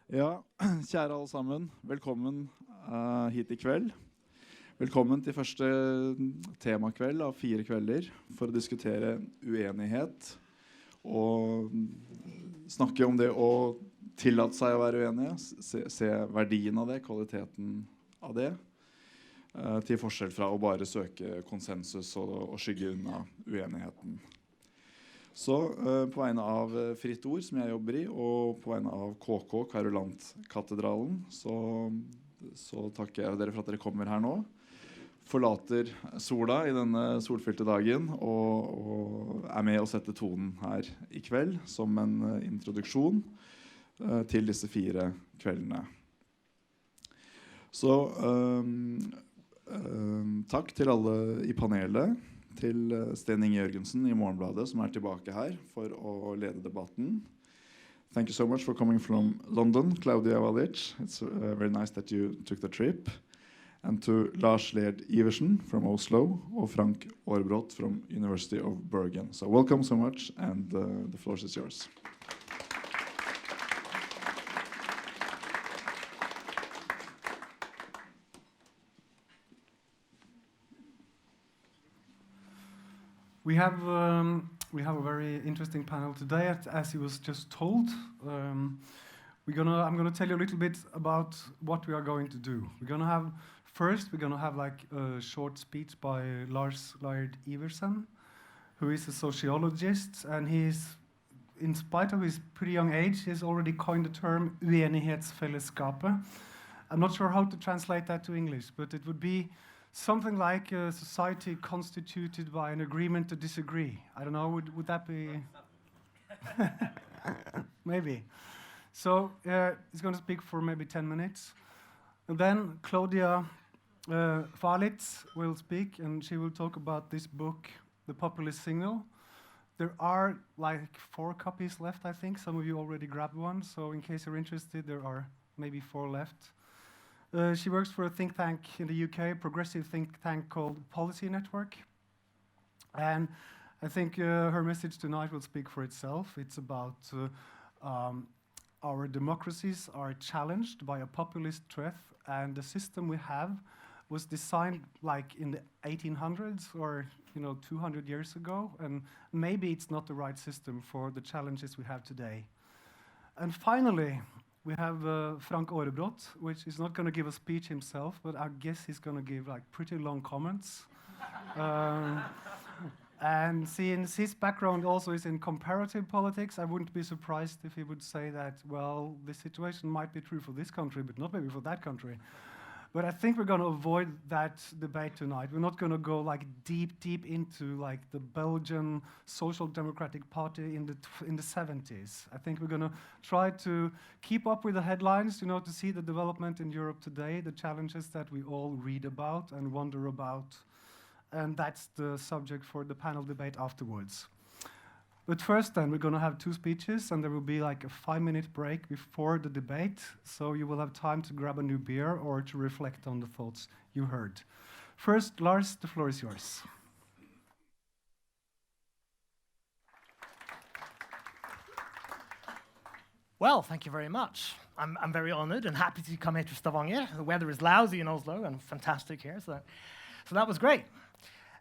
Ja, kjære alle sammen, velkommen hit i kveld. Velkommen til første temakveld av 4 kvelder for å diskutere uenighet og snakke om det å tillate seg å være uenige, se verdien av det, kvaliteten av det, til forskjell fra å bare søke konsensus og skygge unna uenigheten. Så på vegne av Fritt Ord, som jeg jobber i, og på vegne av KK, Karolantkatedralen, så takker jeg dere for at dere kommer her nå. Forlater sola i denne solfylte dagen, og er med å sette tonen her i kveld som en introduksjon til disse 4 kveldene. Så takk til alle i panelet, til Sten Inge Jørgensen i Morgenbladet, som er tilbake her for å lede debatten. Thank you so much for coming from London, Claudia Chwalisz. It's very nice that you took the trip. And to Lars Laird Iversen from Oslo, og Frank Aarebrot from University of Bergen. So welcome so much, and the floor is yours. We have a very interesting panel today, as he was just told. I'm gonna tell you a little bit about what we are going to do. We're gonna have like a short speech by Lars Laird Iversen, who is a sociologist, and he's, in spite of his pretty young age, he's already coined the term uenighetsfellesskapet. I'm not sure how to translate that to English, but it would be something like a society constituted by an agreement to disagree. I don't know, would that be? Maybe. So he's going to speak for maybe 10 minutes. And then Claudia Chwalisz will speak, and she will talk about this book, The Populist Signal. There are like 4 copies left, I think. Some of you already grabbed one, so in case you're interested, there are maybe 4 left. She works for a think tank in the UK, a progressive think tank called Policy Network. And I think her message tonight will speak for itself. It's about our democracies are challenged by a populist threat, and the system we have was designed like in the 1800s or 200 years ago, and maybe it's not the right system for the challenges we have today. And finally, we have Frank Aarebrot, which is not going to give a speech himself, but I guess he's going to give like pretty long comments. And since his background also is in comparative politics, I wouldn't be surprised if he would say that, well, this situation might be true for this country, but not maybe for that country. But I think we're going to avoid that debate tonight. We're not going to go like deep into like the Belgian Social Democratic Party in the 70s. I think we're going to try to keep up with the headlines, to see the development in Europe today, the challenges that we all read about and wonder about. And that's the subject for the panel debate afterwards. But first then, we're going to have 2 speeches, and there will be like a 5-minute break before the debate, so you will have time to grab a new beer or to reflect on the thoughts you heard. First, Lars, the floor is yours. Well, thank you very much. I'm very honored and happy to come here to Stavanger. The weather is lousy in Oslo and fantastic here, so that was great.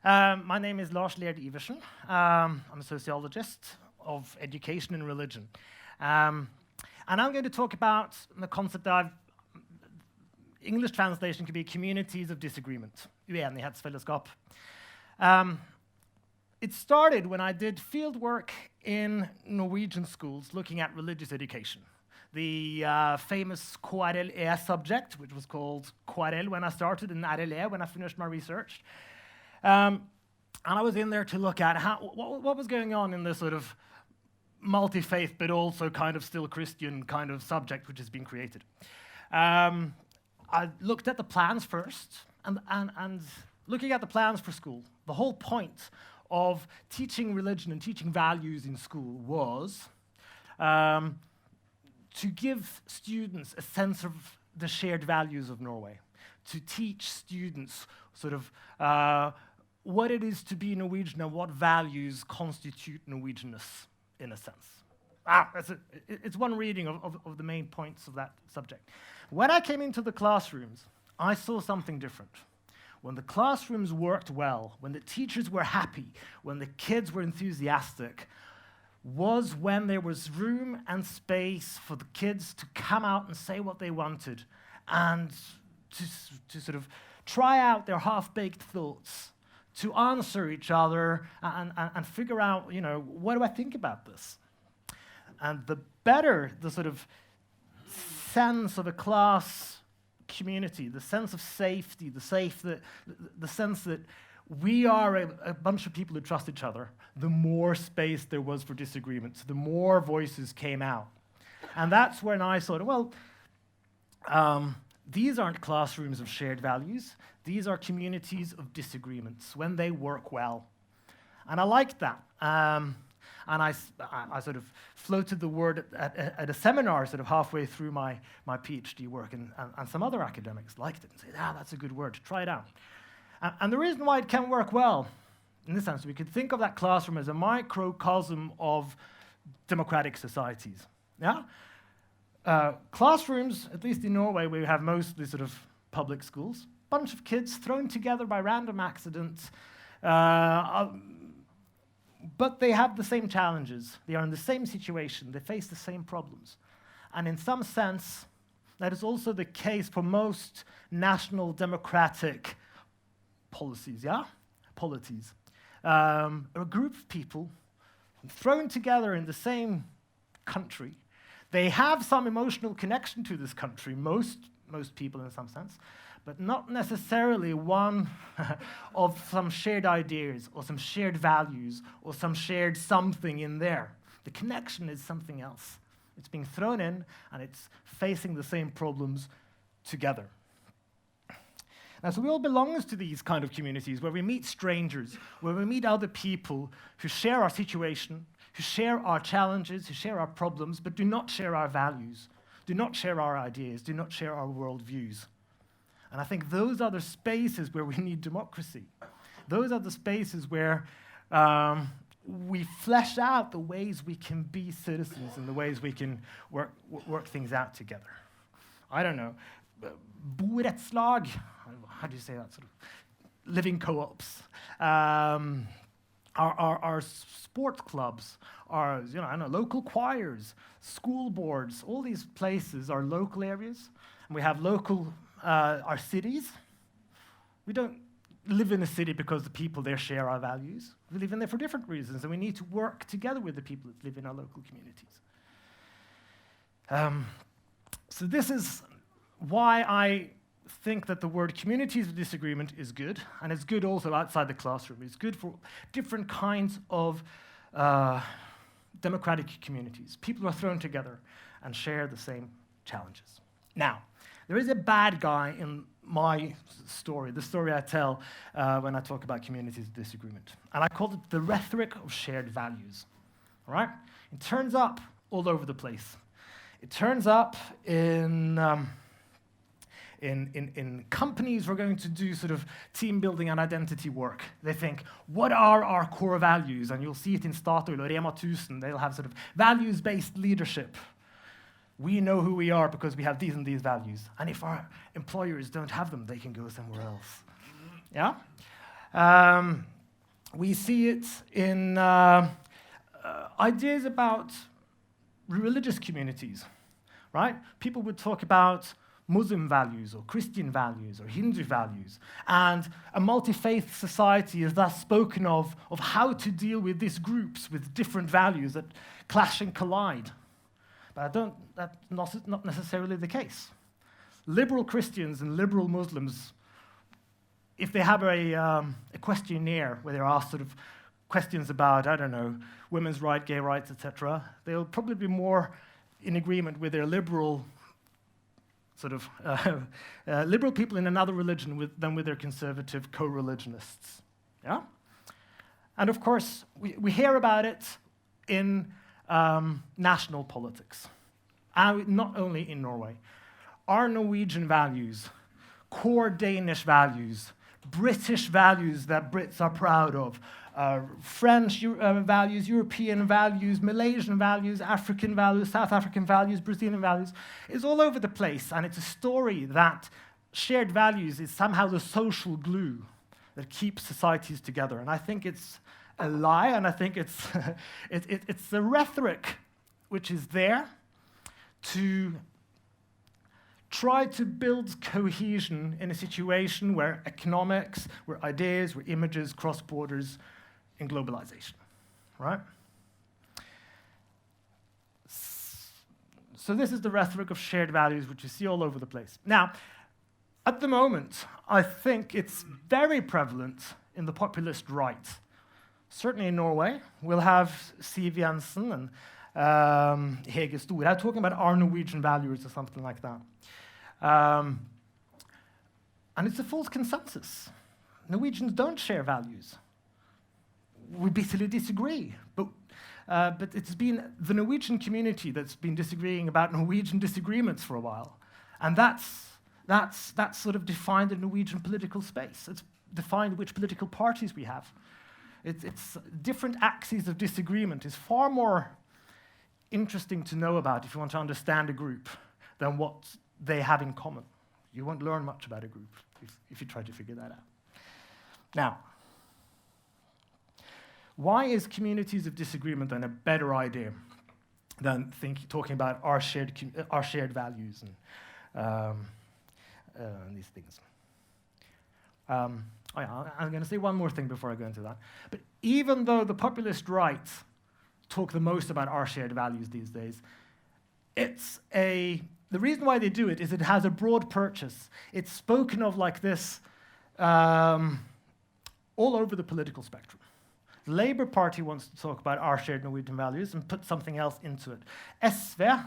My name is Lars Laird Iversen. I'm a sociologist of education and religion. And I'm going to talk about the concept that English translation could be communities of disagreement, uenighetsfellesskap. It started when I did field work in Norwegian schools looking at religious education. The famous KRLE subject, which was called KRL when I started, and RLE when I finished my research. And I was in there to look at what was going on in this sort of multi-faith, but also kind of still Christian kind of subject which has been created. I looked at the plans first, and looking at the plans for school, the whole point of teaching religion and teaching values in school was to give students a sense of the shared values of Norway, to teach students sort of what it is to be Norwegian and what values constitute Norwegianness, in a sense. It's one reading of the main points of that subject. When I came into the classrooms, I saw something different. When the classrooms worked well, when the teachers were happy, when the kids were enthusiastic, was when there was room and space for the kids to come out and say what they wanted and to sort of try out their half-baked thoughts, to answer each other and figure out, what do I think about this? And the better the sort of sense of a class community, the sense of safety, the sense that we are a bunch of people who trust each other, the more space there was for disagreements, the more voices came out. And that's when I thought, these aren't classrooms of shared values. These are communities of disagreements when they work well. And I liked that. And I sort of floated the word at a seminar sort of halfway through my PhD work, and some other academics liked it and said, that's a good word, try it out. And the reason why it can work well, in this sense, we could think of that classroom as a microcosm of democratic societies. Yeah? Classrooms, at least in Norway, we have mostly sort of public schools, bunch of kids thrown together by random accidents, but they have the same challenges. They are in the same situation. They face the same problems. And in some sense, that is also the case for most national democratic policies, polities. A group of people thrown together in the same country. They have some emotional connection to this country, most people in some sense, but not necessarily one of some shared ideas or some shared values or some shared something in there. The connection is something else. It's being thrown in and it's facing the same problems together. Now, so we all belong to these kind of communities where we meet strangers, where we meet other people who share our situation, who share our challenges, who share our problems, but do not share our values, do not share our ideas, do not share our worldviews. And I think those are the spaces where we need democracy. Those are the spaces where we flesh out the ways we can be citizens and the ways we can work things out together. I don't know, borettslag, how do you say that, sort of living co-ops, our sport clubs, our local choirs, school boards, all these places are local areas, and we have local, our cities. We don't live in a city because the people there share our values. We live in there for different reasons, and we need to work together with the people that live in our local communities. So this is why I think that the word communities of disagreement is good, and it's good also outside the classroom. It's good for different kinds of democratic communities. People are thrown together and share the same challenges. Now, there is a bad guy in my story, the story I tell when I talk about communities of disagreement. And I called it the rhetoric of shared values. All right? It turns up all over the place. It turns up in companies who are going to do sort of team building and identity work. They think, what are our core values? And you'll see it in Statoil or Rema 1000. They'll have sort of values-based leadership. We know who we are because we have these and these values. And if our employers don't have them, they can go somewhere else. Yeah? We see it in ideas about religious communities, right? People would talk about Muslim values or Christian values or Hindu values. And a multi-faith society is thus spoken of how to deal with these groups with different values that clash and collide. But that's not necessarily the case. Liberal Christians and liberal Muslims, if they have a questionnaire where they're asked sort of questions about, I don't know, women's rights, gay rights, etc., they'll probably be more in agreement with their liberal sort of liberal people in another religion than with their conservative co-religionists. Yeah? And of course, we hear about it in national politics, and not only in Norway. Our Norwegian values, core Danish values, British values that Brits are proud of, French values, European values, Malaysian values, African values, South African values, Brazilian values. It's all over the place, and it's a story that shared values is somehow the social glue that keeps societies together. And I think it's a lie, and I think it's, it's the rhetoric which is there to try to build cohesion in a situation where economics, where ideas, where images cross borders in globalization, right? So this is the rhetoric of shared values, which you see all over the place. Now, at the moment, I think it's very prevalent in the populist right. Certainly in Norway, we'll have Siv Jensen and Hege Storhaug talking about our Norwegian values or something like that. And it's a false consensus. Norwegians don't share values. We bitterly disagree, but it's been the Norwegian community that's been disagreeing about Norwegian disagreements for a while. And that's sort of defined the Norwegian political space. It's defined which political parties we have. It's different axes of disagreement is far more interesting to know about if you want to understand a group than what they have in common. You won't learn much about a group if you try to figure that out. Now, why is communities of disagreement then a better idea than talking about our shared values and these things? I'm going to say one more thing before I go into that. But even though the populist right talk the most about our shared values these days, the reason why they do it is it has a broad purchase. It's spoken of like this all over the political spectrum. The Labour Party wants to talk about our shared Norwegian values and put something else into it. SV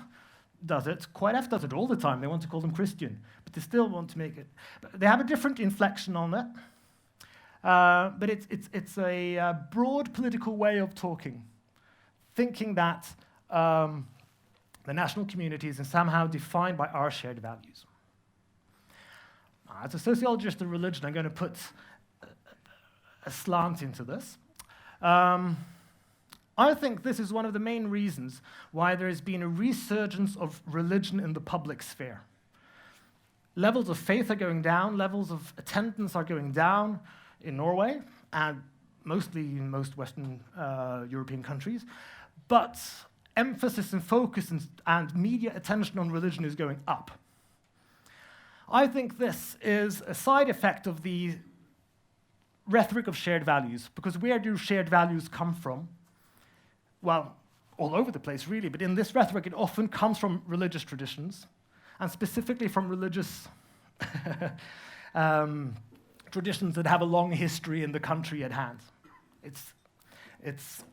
does it. KrF does it all the time. They want to call them Christian, but they still want to make it. But they have a different inflection on it. But it's a broad political way of talking, thinking that the national communities are somehow defined by our shared values. As a sociologist of religion, I'm going to put a slant into this. I think this is one of the main reasons why there has been a resurgence of religion in the public sphere. Levels of faith are going down, levels of attendance are going down in Norway, and mostly in most Western European countries, but emphasis and focus and media attention on religion is going up. I think this is a side effect of the rhetoric of shared values, because where do shared values come from? Well, all over the place, really, but in this rhetoric, it often comes from religious traditions, and specifically from religious traditions that have a long history in the country at hand. It's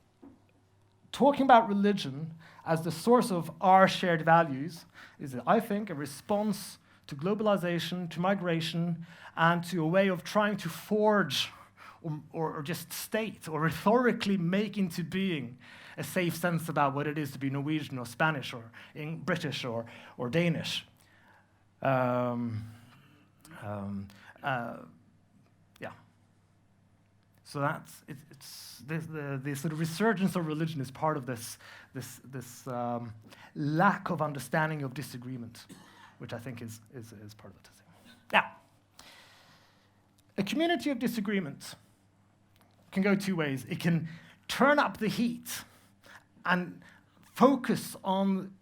talking about religion as the source of our shared values is, I think, a response to globalization, to migration, and to a way of trying to forge or just state or rhetorically make into being a safe sense about what it is to be Norwegian or Spanish or British or Danish. Yeah. So that's the sort of resurgence of religion is part of this lack of understanding of disagreement, which I think is part of it. Now, a community of disagreement can go two ways. It can turn up the heat and focus on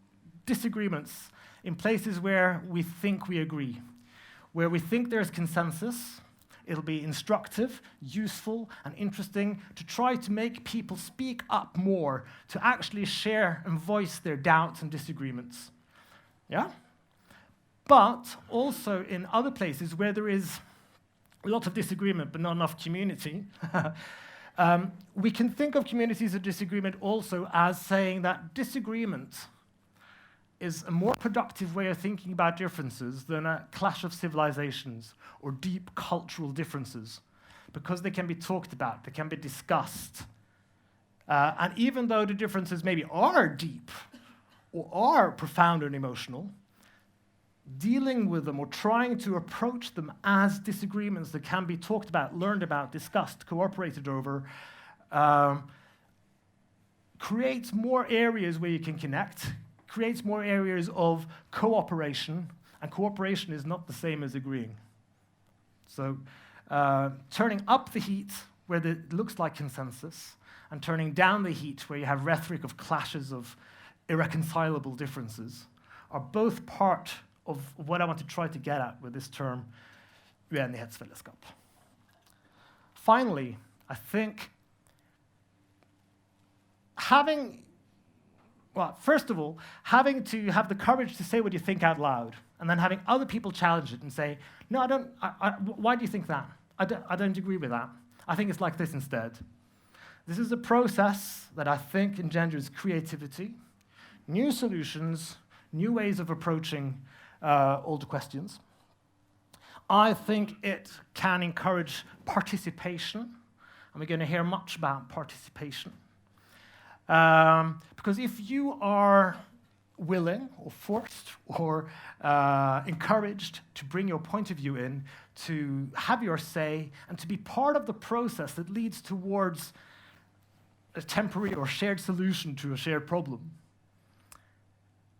disagreements in places where we think we agree, where we think there's consensus. It'll be instructive, useful, and interesting to try to make people speak up more, to actually share and voice their doubts and disagreements. Yeah? But also in other places where there is a lot of disagreement but not enough community, we can think of communities of disagreement also as saying that disagreement is a more productive way of thinking about differences than a clash of civilizations or deep cultural differences, because they can be talked about, they can be discussed. And even though the differences maybe are deep or are profound and emotional, dealing with them or trying to approach them as disagreements that can be talked about, learned about, discussed, cooperated over, creates more areas where you can connect, creates more areas of cooperation, and cooperation is not the same as agreeing. So turning up the heat where it looks like consensus, and turning down the heat where you have rhetoric of clashes of irreconcilable differences are both part of what I want to try to get at with this term, uenighetsfellesskap. Finally, I think first of all, having to have the courage to say what you think out loud, and then having other people challenge it and say, no, I don't, why do you think that? I don't agree with that. I think it's like this instead. This is a process that I think engenders creativity, new solutions, new ways of approaching older questions. I think it can encourage participation, and we're going to hear much about participation. Because if you are willing or forced or encouraged to bring your point of view in, to have your say, and to be part of the process that leads towards a temporary or shared solution to a shared problem,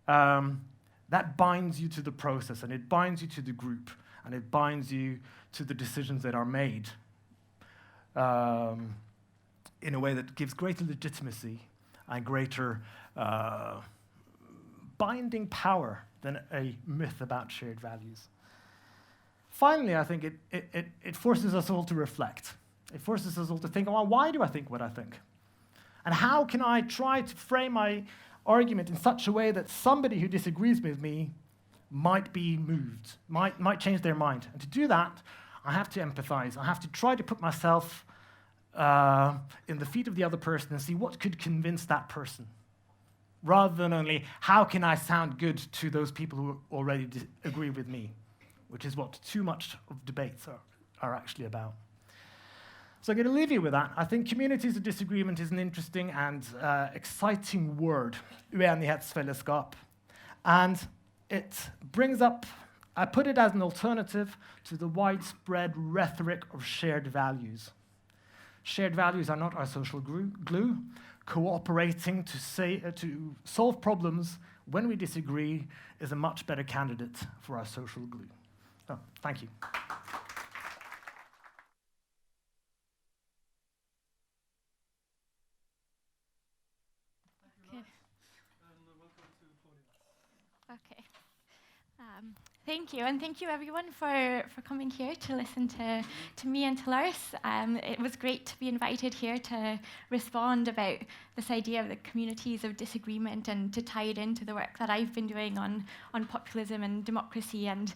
that binds you to the process, and it binds you to the group, and it binds you to the decisions that are made in a way that gives greater legitimacy and greater binding power than a myth about shared values. Finally, I think it forces us all to reflect. It forces us all to think, well, why do I think what I think? And how can I try to frame my argument in such a way that somebody who disagrees with me might be moved, might change their mind? And to do that, I have to empathize. I have to try to put myself in the feet of the other person and see what could convince that person, rather than only how can I sound good to those people who already agree with me, which is what too much of debates are actually about. So I'm going to leave you with that. I think communities of disagreement is an interesting and exciting word, uenighetsfellesskap, and it brings up, I put it as an alternative to the widespread rhetoric of shared values. Shared values are not our social glue. Cooperating to solve problems when we disagree is a much better candidate for our social glue. Oh, thank you. Okay. Thank you, and thank you everyone for coming here to listen to me and to Lars. It was great to be invited here to respond about this idea of the communities of disagreement and to tie it into the work that I've been doing on populism and democracy. And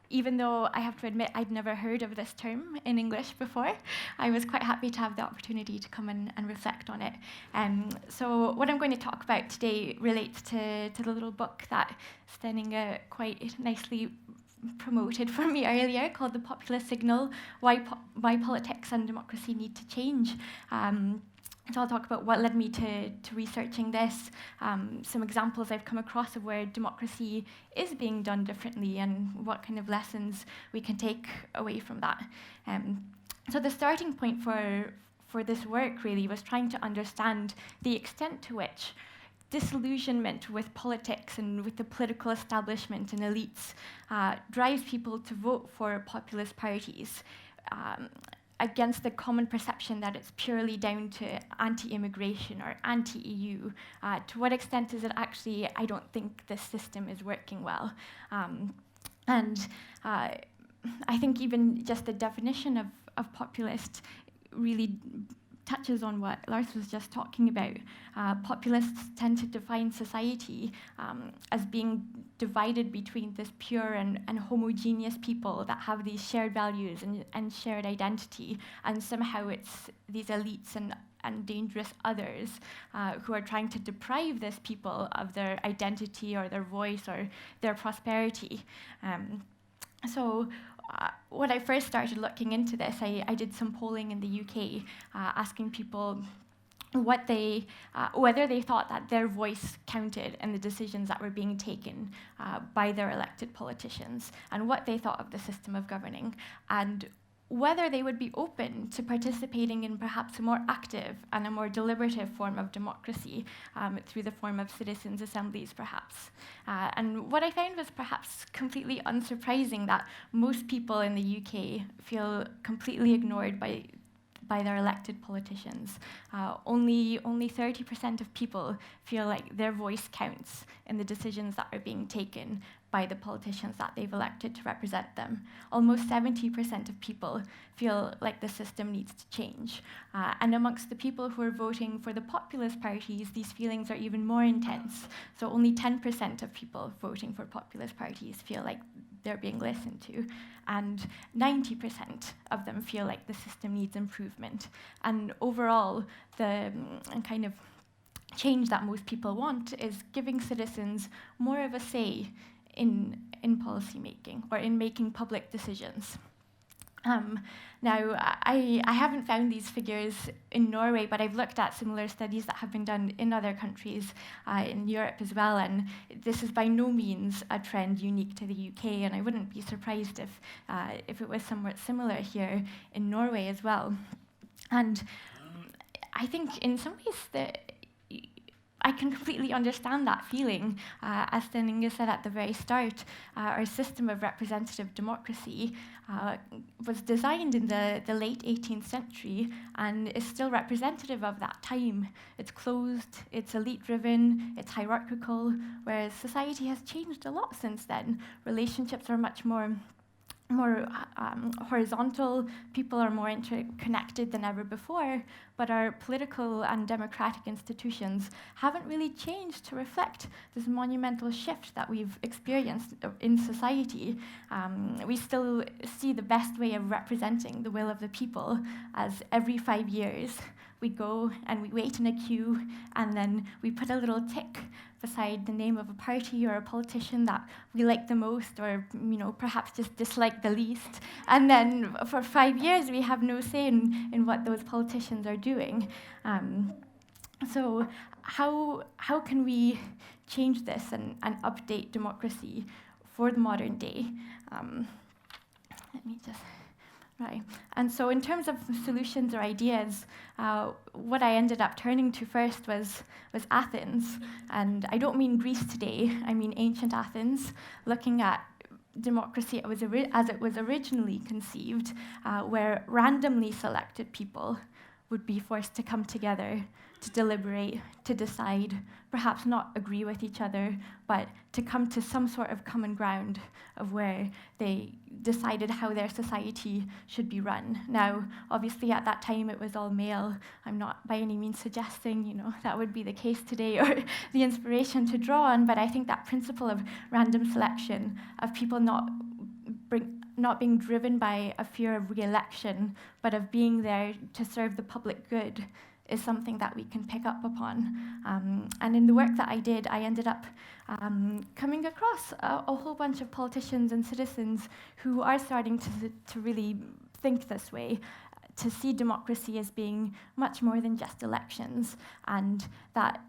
even though I have to admit I'd never heard of this term in English before, I was quite happy to have the opportunity to come and reflect on it. So what I'm going to talk about today relates to the little book that Sten Inge quite nicely promoted for me earlier, called The Populist Signal, Why Politics and Democracy Need to Change. So I'll talk about what led me to researching this, some examples I've come across of where democracy is being done differently and what kind of lessons we can take away from that. So the starting point for this work really was trying to understand the extent to which disillusionment with politics and with the political establishment and elites drives people to vote for populist parties against the common perception that it's purely down to anti-immigration or anti-EU. To what extent is it actually, I don't think this system is working well? And I think even just the definition of populist really touches on what Lars was just talking about. Populists tend to define society as being divided between this pure and homogeneous people that have these shared values and shared identity, and somehow it's these elites and dangerous others who are trying to deprive these people of their identity or their voice or their prosperity. When I first started looking into this, I did some polling in the UK, asking people what whether they thought that their voice counted in the decisions that were being taken by their elected politicians, and what they thought of the system of governing. And whether they would be open to participating in perhaps a more active and a more deliberative form of democracy through the form of citizens' assemblies, perhaps. And what I found was perhaps completely unsurprising that most people in the UK feel completely ignored by their elected politicians. Only 30% of people feel like their voice counts in the decisions that are being taken by the politicians that they've elected to represent them. Almost 70% of people feel like the system needs to change. And amongst the people who are voting for the populist parties, these feelings are even more intense. So only 10% of people voting for populist parties feel like they're being listened to. And 90% of them feel like the system needs improvement. And overall, the kind of change that most people want is giving citizens more of a say in policy making or in making public decisions. Now, I haven't found these figures in Norway, but I've looked at similar studies that have been done in other countries in Europe as well, and this is by no means a trend unique to the UK, and I wouldn't be surprised if it was somewhat similar here in Norway as well. And I think in some ways that I can completely understand that feeling. As Sten Inge said at the very start, our system of representative democracy was designed in the late 18th century and is still representative of that time. It's closed, it's elite-driven, it's hierarchical, whereas society has changed a lot since then. Relationships are much more horizontal, people are more interconnected than ever before, but our political and democratic institutions haven't really changed to reflect this monumental shift that we've experienced in society. We still see the best way of representing the will of the people as every 5 years we go and we wait in a queue, and then we put a little tick beside the name of a party or a politician that we like the most, or perhaps just dislike the least. And then for 5 years, we have no say in what those politicians are doing. So how can we change this and update democracy for the modern day? Let me just... Right. And so in terms of solutions or ideas, what I ended up turning to first was Athens. And I don't mean Greece today, I mean ancient Athens, looking at democracy as it was originally conceived, where randomly selected people would be forced to come together, to deliberate, to decide, perhaps not agree with each other, but to come to some sort of common ground of where they decided how their society should be run. Now, obviously at that time it was all male. I'm not by any means suggesting, that would be the case today or the inspiration to draw on, but I think that principle of random selection, of people not being driven by a fear of re-election, but of being there to serve the public good, is something that we can pick up upon. And in the work that I did, I ended up coming across a whole bunch of politicians and citizens who are starting to really think this way, to see democracy as being much more than just elections, and that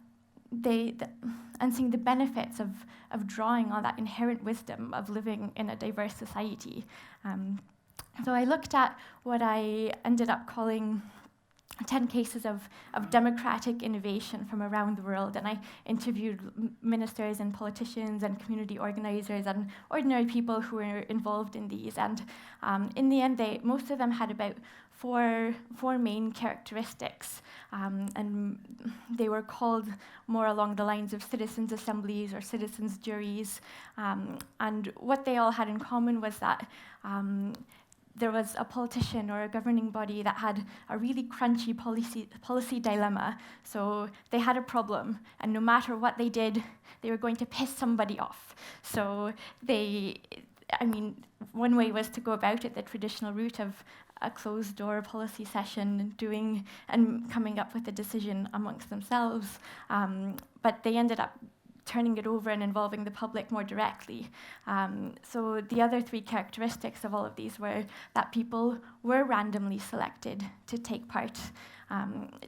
and seeing the benefits of drawing on that inherent wisdom of living in a diverse society. So I looked at what I ended up calling 10 cases of democratic innovation from around the world, and I interviewed ministers and politicians and community organizers and ordinary people who were involved in these. And in the end, most of them had about four main characteristics, and they were called more along the lines of citizens' assemblies or citizens' juries. And what they all had in common was that there was a politician or a governing body that had a really crunchy policy dilemma. So they had a problem, and no matter what they did, they were going to piss somebody off. So one way was to go about it the traditional route of a closed-door policy session, doing and coming up with a decision amongst themselves. But they ended up turning it over and involving the public more directly. So the other three characteristics of all of these were that people were randomly selected to take part.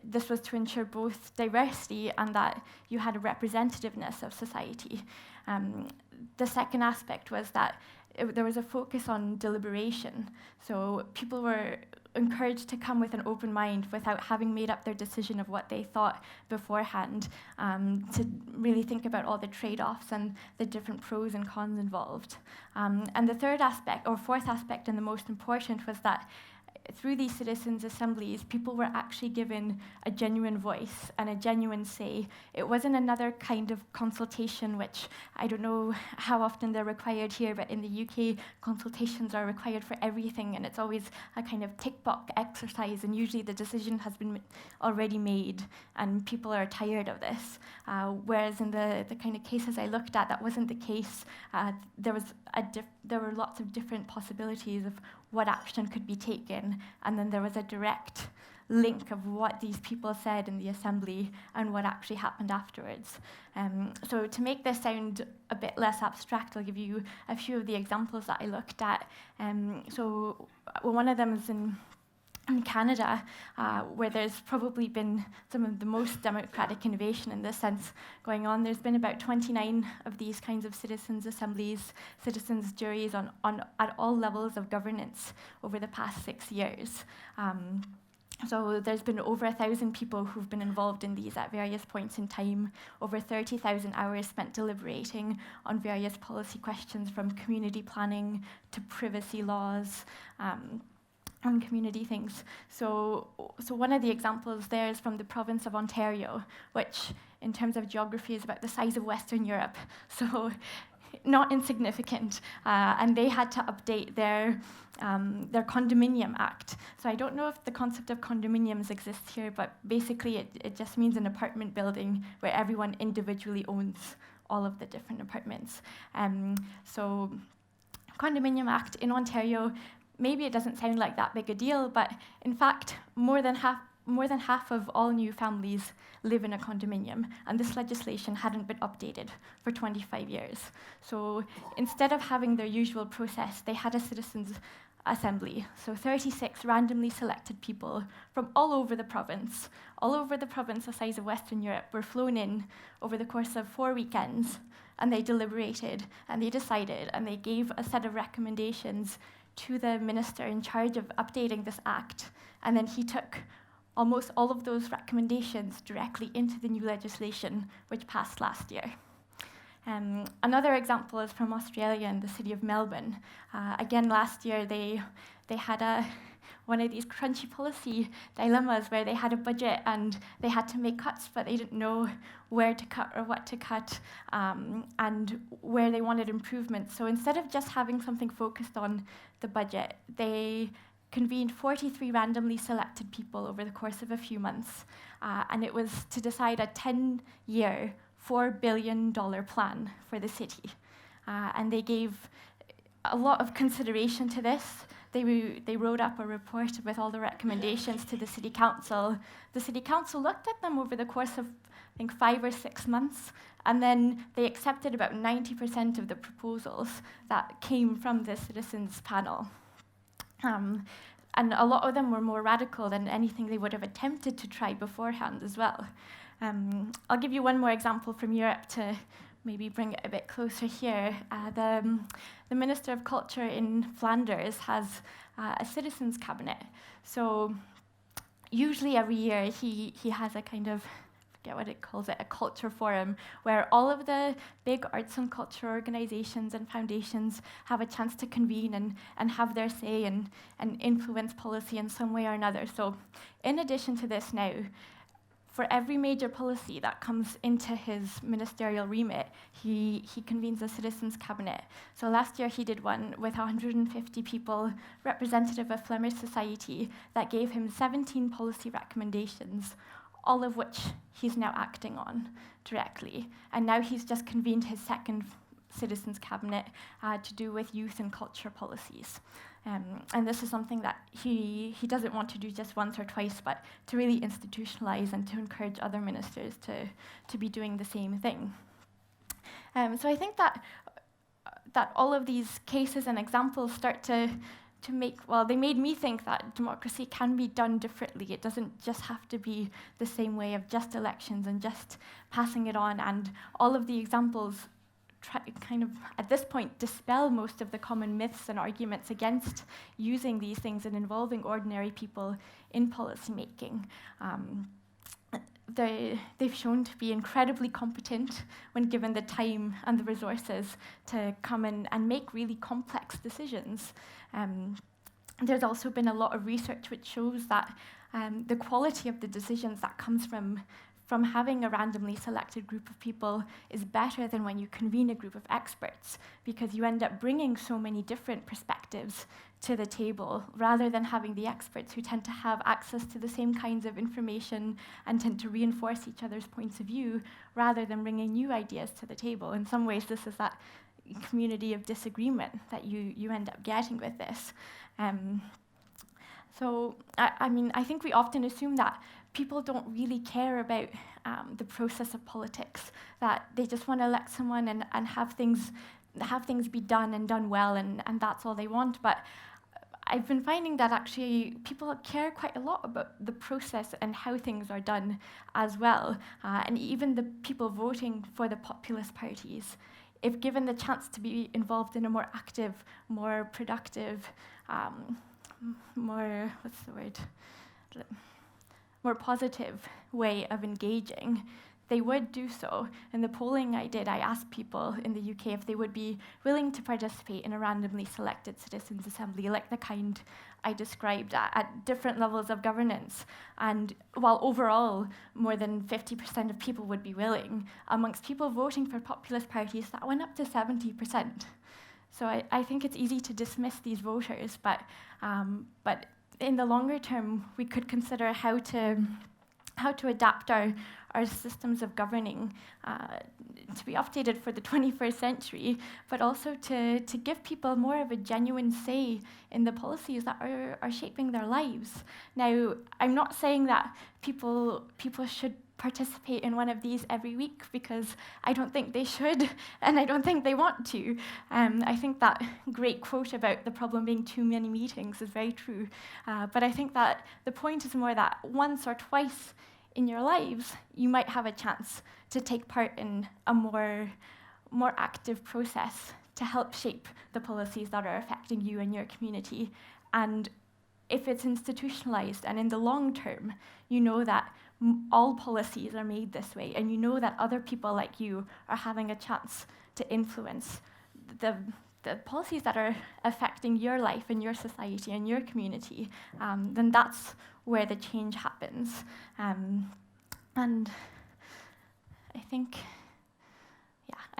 This was to ensure both diversity and that you had a representativeness of society. The second aspect was that there was a focus on deliberation. So people were encouraged to come with an open mind without having made up their decision of what they thought beforehand, to really think about all the trade-offs and the different pros and cons involved. And the third aspect, or fourth aspect, and the most important, was that through these citizens' assemblies, people were actually given a genuine voice and a genuine say. It wasn't another kind of consultation, which I don't know how often they're required here, but in the UK, consultations are required for everything, and it's always a kind of tick-box exercise, and usually the decision has been already made, and people are tired of this. Whereas in the kind of cases I looked at, that wasn't the case. There were lots of different possibilities of what action could be taken, and then there was a direct link of what these people said in the assembly and what actually happened afterwards. So to make this sound a bit less abstract, I'll give you a few of the examples that I looked at. So one of them is in Canada, where there's probably been some of the most democratic innovation in this sense going on. There's been about 29 of these kinds of citizens' assemblies, citizens' juries at all levels of governance over the past 6 years. So there's been over 1,000 people who've been involved in these at various points in time, over 30,000 hours spent deliberating on various policy questions, from community planning to privacy laws, on community things. So one of the examples there is from the province of Ontario, which in terms of geography is about the size of Western Europe, so not insignificant. And they had to update their condominium act. So I don't know if the concept of condominiums exists here, but basically it just means an apartment building where everyone individually owns all of the different apartments. So condominium act in Ontario, maybe it doesn't sound like that big a deal, but in fact, more than half of all new families live in a condominium, and this legislation hadn't been updated for 25 years. So instead of having their usual process, they had a citizens' assembly. So 36 randomly selected people from all over the province the size of Western Europe, were flown in over the course of 4 weekends, and they deliberated, and they decided, and they gave a set of recommendations to the minister in charge of updating this act, and then he took almost all of those recommendations directly into the new legislation, which passed last year. Another example is from Australia and the city of Melbourne. Again, last year they had one of these crunchy policy dilemmas where they had a budget and they had to make cuts, but they didn't know where to cut or what to cut, and where they wanted improvements. So instead of just having something focused on the budget, they convened 43 randomly selected people over the course of a few months, and it was to decide a 10-year, $4 billion plan for the city. And they gave a lot of consideration to this. They wrote up a report with all the recommendations to the city council. The city council looked at them over the course of, I think, 5 or 6 months, and then they accepted about 90% of the proposals that came from the citizens' panel. And a lot of them were more radical than anything they would have attempted to try beforehand as well. I'll give you one more example from Europe to maybe bring it a bit closer here. The Minister of Culture in Flanders has a citizens' cabinet. So usually every year he has a kind of, I forget what it calls it, a culture forum, where all of the big arts and culture organizations and foundations have a chance to convene and have their say and influence policy in some way or another. So in addition to this now, for every major policy that comes into his ministerial remit, he convenes a citizens' cabinet. So last year he did one with 150 people, representative of Flemish society, that gave him 17 policy recommendations, all of which he's now acting on directly. And now he's just convened his second citizens' cabinet to do with youth and culture policies. And this is something that he doesn't want to do just once or twice, but to really institutionalize and to encourage other ministers to be doing the same thing. So I think that all of these cases and examples start to make, well, they made me think that democracy can be done differently. It doesn't just have to be the same way of just elections and just passing it on. And all of the examples kind of, at this point, dispel most of the common myths and arguments against using these things and involving ordinary people in policymaking. They've shown to be incredibly competent when given the time and the resources to come in and make really complex decisions. There's also been a lot of research which shows that the quality of the decisions that comes from having a randomly selected group of people is better than when you convene a group of experts, because you end up bringing so many different perspectives to the table, rather than having the experts who tend to have access to the same kinds of information and tend to reinforce each other's points of view, rather than bringing new ideas to the table. In some ways, this is that community of disagreement that you end up getting with this. So, I mean, I think we often assume that people don't really care about the process of politics, that they just want to elect someone and have things be done and done well, and that's all they want. But I've been finding that actually people care quite a lot about the process and how things are done as well. And even the people voting for the populist parties, if given the chance to be involved in a more active, more productive, more positive way of engaging, they would do so. In the polling I did, I asked people in the UK if they would be willing to participate in a randomly selected citizens' assembly, like the kind I described at different levels of governance. And while overall more than 50% of people would be willing, amongst people voting for populist parties, that went up to 70%. So I think it's easy to dismiss these voters, but in the longer term, we could consider how to adapt our systems of governing to be updated for the 21st century, but also to give people more of a genuine say in the policies that are shaping their lives. Now, I'm not saying that people should participate in one of these every week, because I don't think they should, and I don't think they want to. I think that great quote about the problem being too many meetings is very true. But I think that the point is more that once or twice in your lives, you might have a chance to take part in a more active process to help shape the policies that are affecting you and your community. And if it's institutionalized and in the long term, you know that all policies are made this way, and you know that other people like you are having a chance to influence the policies that are affecting your life and your society and your community, then that's where the change happens. And I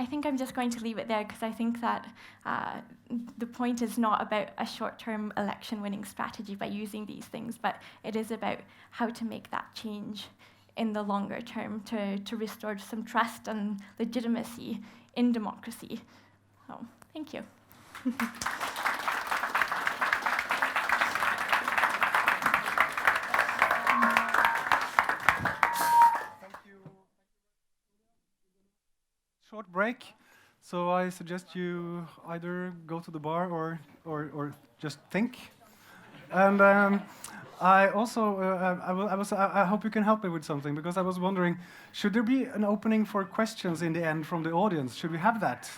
think I'm just going to leave it there, because I think that the point is not about a short-term election-winning strategy by using these things, but it is about how to make that change in the longer term to restore some trust and legitimacy in democracy. So, thank you. Short break, so I suggest you either go to the bar or just think. And I also I hope you can help me with something, because I was wondering, should there be an opening for questions in the end from the audience? Should we have that?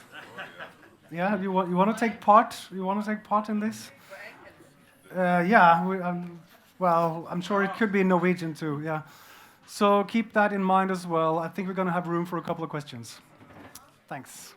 Yeah, you want to take part? You want to take part in this? Yeah. Well, I'm sure it could be in Norwegian too. Yeah. So keep that in mind as well. I think we're going to have room for a couple of questions. Thanks.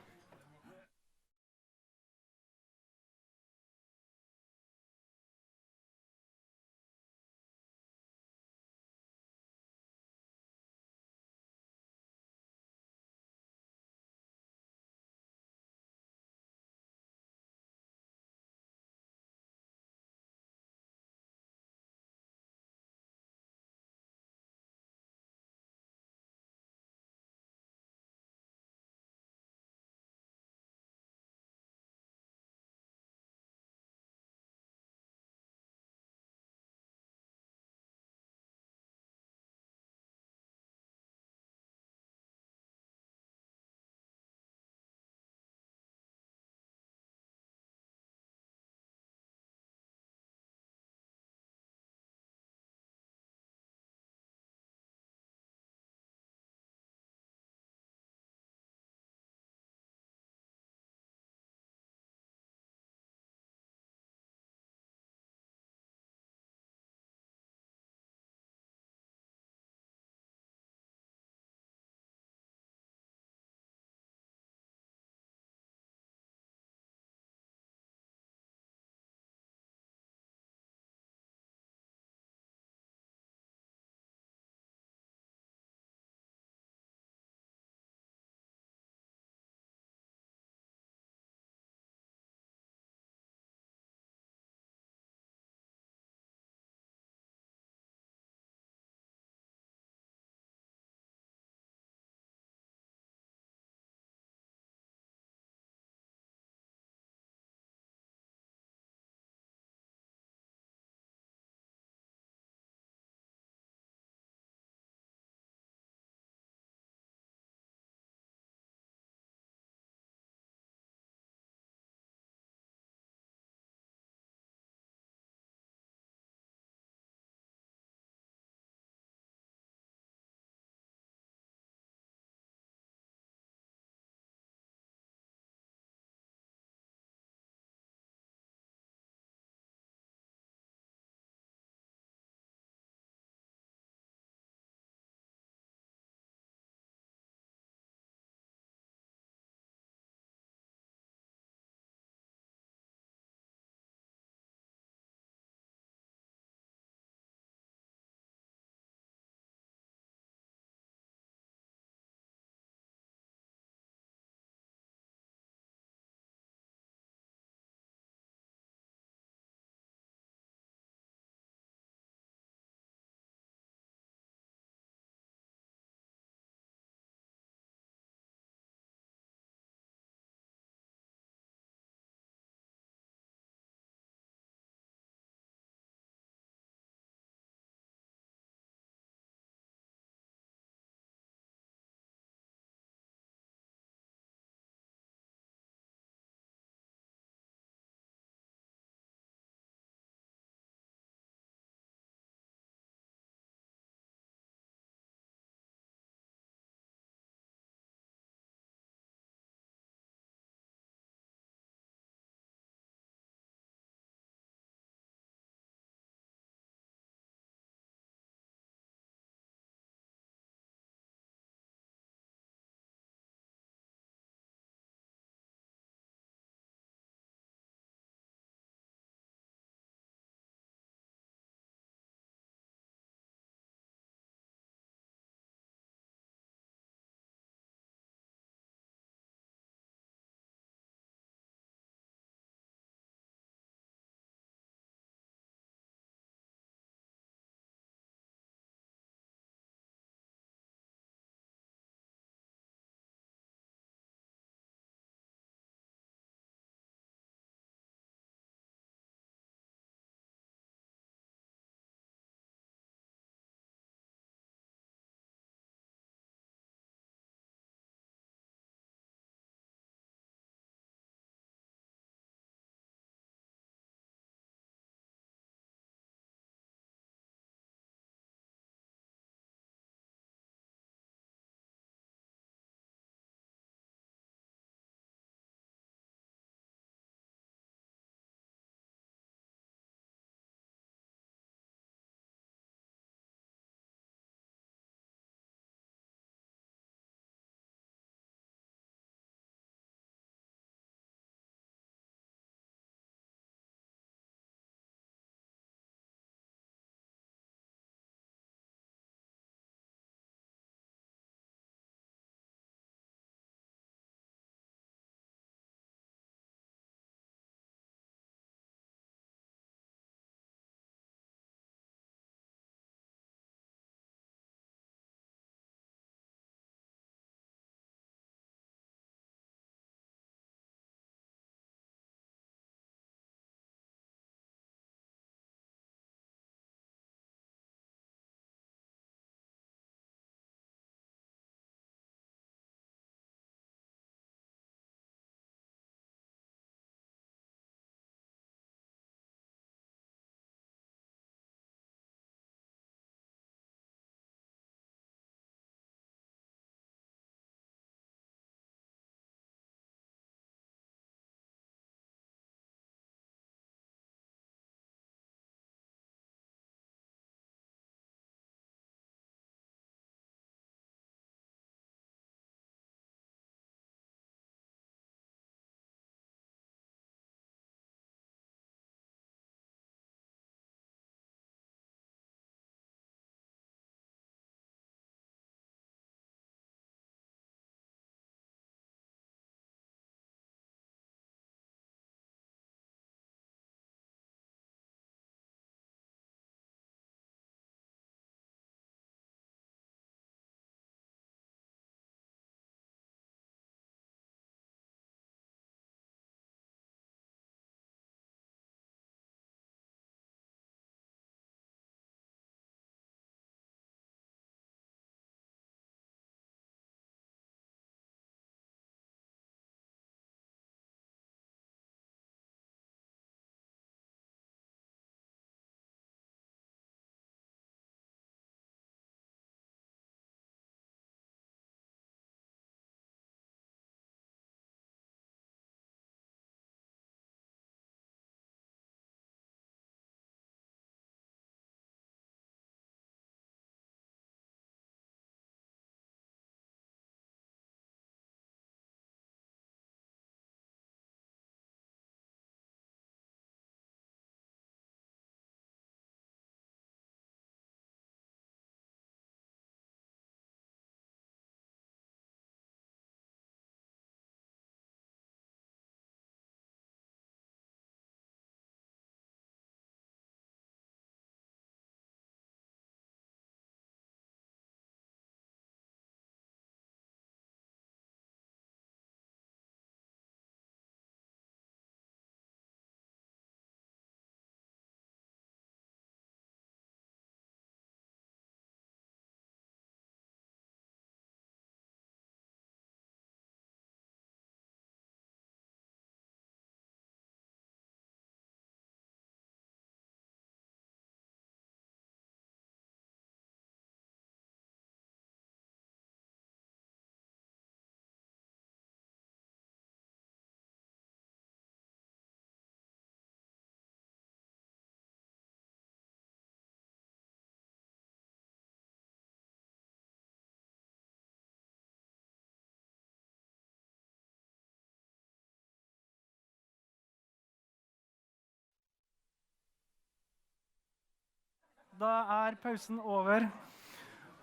Da pausen over.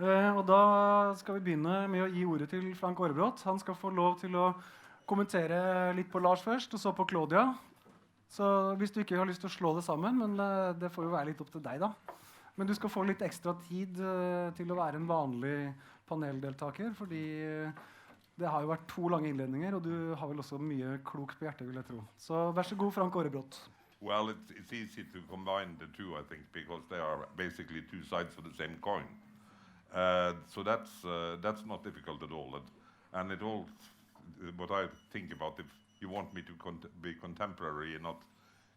Og da skal vi begynne med å gi ordet til Frank Aarebrot. Han skal få lov til å kommentere litt på Lars først, og så på Claudia. Så hvis du ikke har lyst til å slå det sammen, men det får jo være litt opp til deg da. Men du skal få litt ekstra tid til å være en vanlig paneldeltaker, fordi det har jo vært 2 lange innledninger, og du har vel også mye klokt på hjertet, vil jeg tro. Så vær så god, Frank Aarebrot. Well, it's easy to combine the two, I think, because they are basically 2 sides of the same coin. So that's not difficult at all. And it all, what I think about, if you want me to be contemporary and not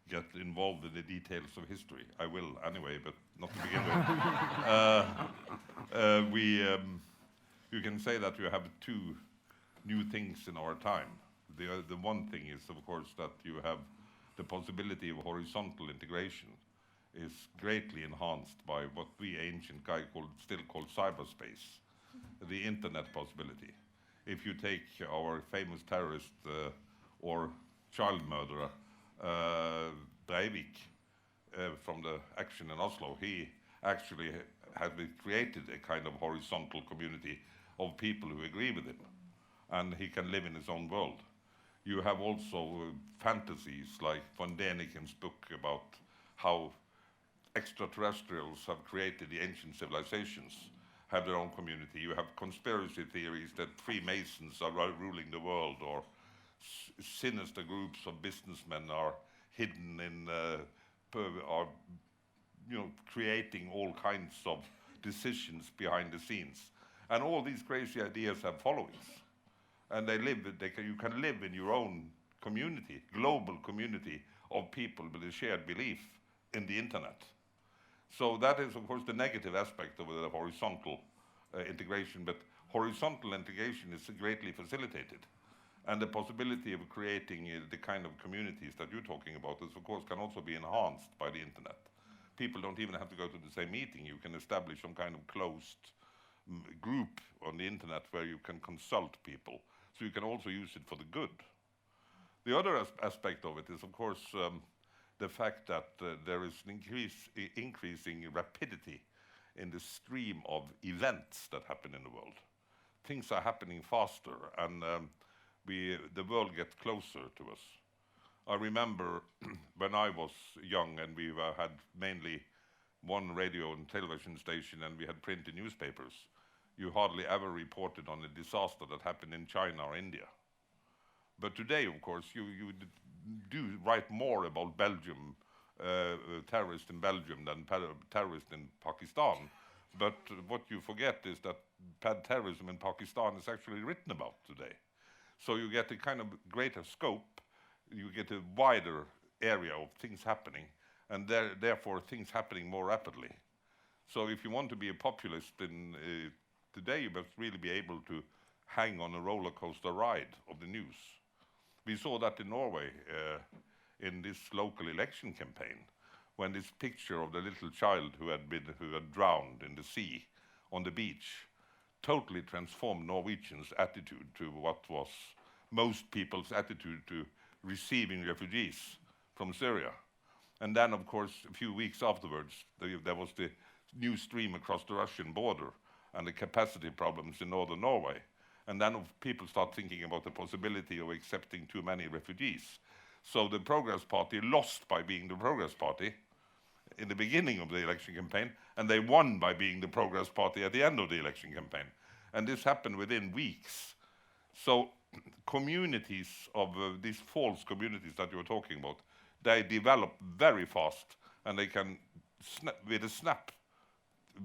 get involved in the details of history, I will anyway, but not to begin with. You can say that you have 2 new things in our time. The one thing is, of course, that you have the possibility of horizontal integration is greatly enhanced by what we ancient guy still call cyberspace, the internet possibility. If you take our famous terrorist or child murderer, Breivik, from the action in Oslo, he actually has created a kind of horizontal community of people who agree with him, and he can live in his own world. You have also fantasies like von Däniken's book about how extraterrestrials have created the ancient civilizations, have their own community. You have conspiracy theories that Freemasons are ruling the world, or sinister groups of businessmen are hidden in, creating all kinds of decisions behind the scenes. And all these crazy ideas have followings. And you can live in your own community, global community of people with a shared belief in the internet. So that is, of course, the negative aspect of the horizontal integration, but horizontal integration is greatly facilitated. And the possibility of creating the kind of communities that you're talking about is, of course, can also be enhanced by the internet. People don't even have to go to the same meeting. You can establish some kind of closed group on the internet where you can consult people. So you can also use it for the good. The other aspect of it is, of course, the fact that there is an increasing rapidity in the stream of events that happen in the world. Things are happening faster, and the world gets closer to us. I remember when I was young and we had mainly one radio and television station and we had printed newspapers, you hardly ever reported on a disaster that happened in China or India. But today, of course, you do write more about Belgium, terrorists in Belgium than terrorists in Pakistan. But what you forget is that terrorism in Pakistan is actually written about today. So you get a kind of greater scope, you get a wider area of things happening, and therefore things happening more rapidly. So if you want to be a populist today, you must really be able to hang on a roller coaster ride of the news. We saw that in Norway in this local election campaign, when this picture of the little child who had drowned in the sea on the beach totally transformed Norwegians' attitude to what was most people's attitude to receiving refugees from Syria. And then, of course, a few weeks afterwards, there was the new stream across the Russian border and the capacity problems in northern Norway. And then people start thinking about the possibility of accepting too many refugees. So the Progress Party lost by being the Progress Party in the beginning of the election campaign, and they won by being the Progress Party at the end of the election campaign. And this happened within weeks. So communities of these false communities that you're talking about, they develop very fast, and they can, with a snap,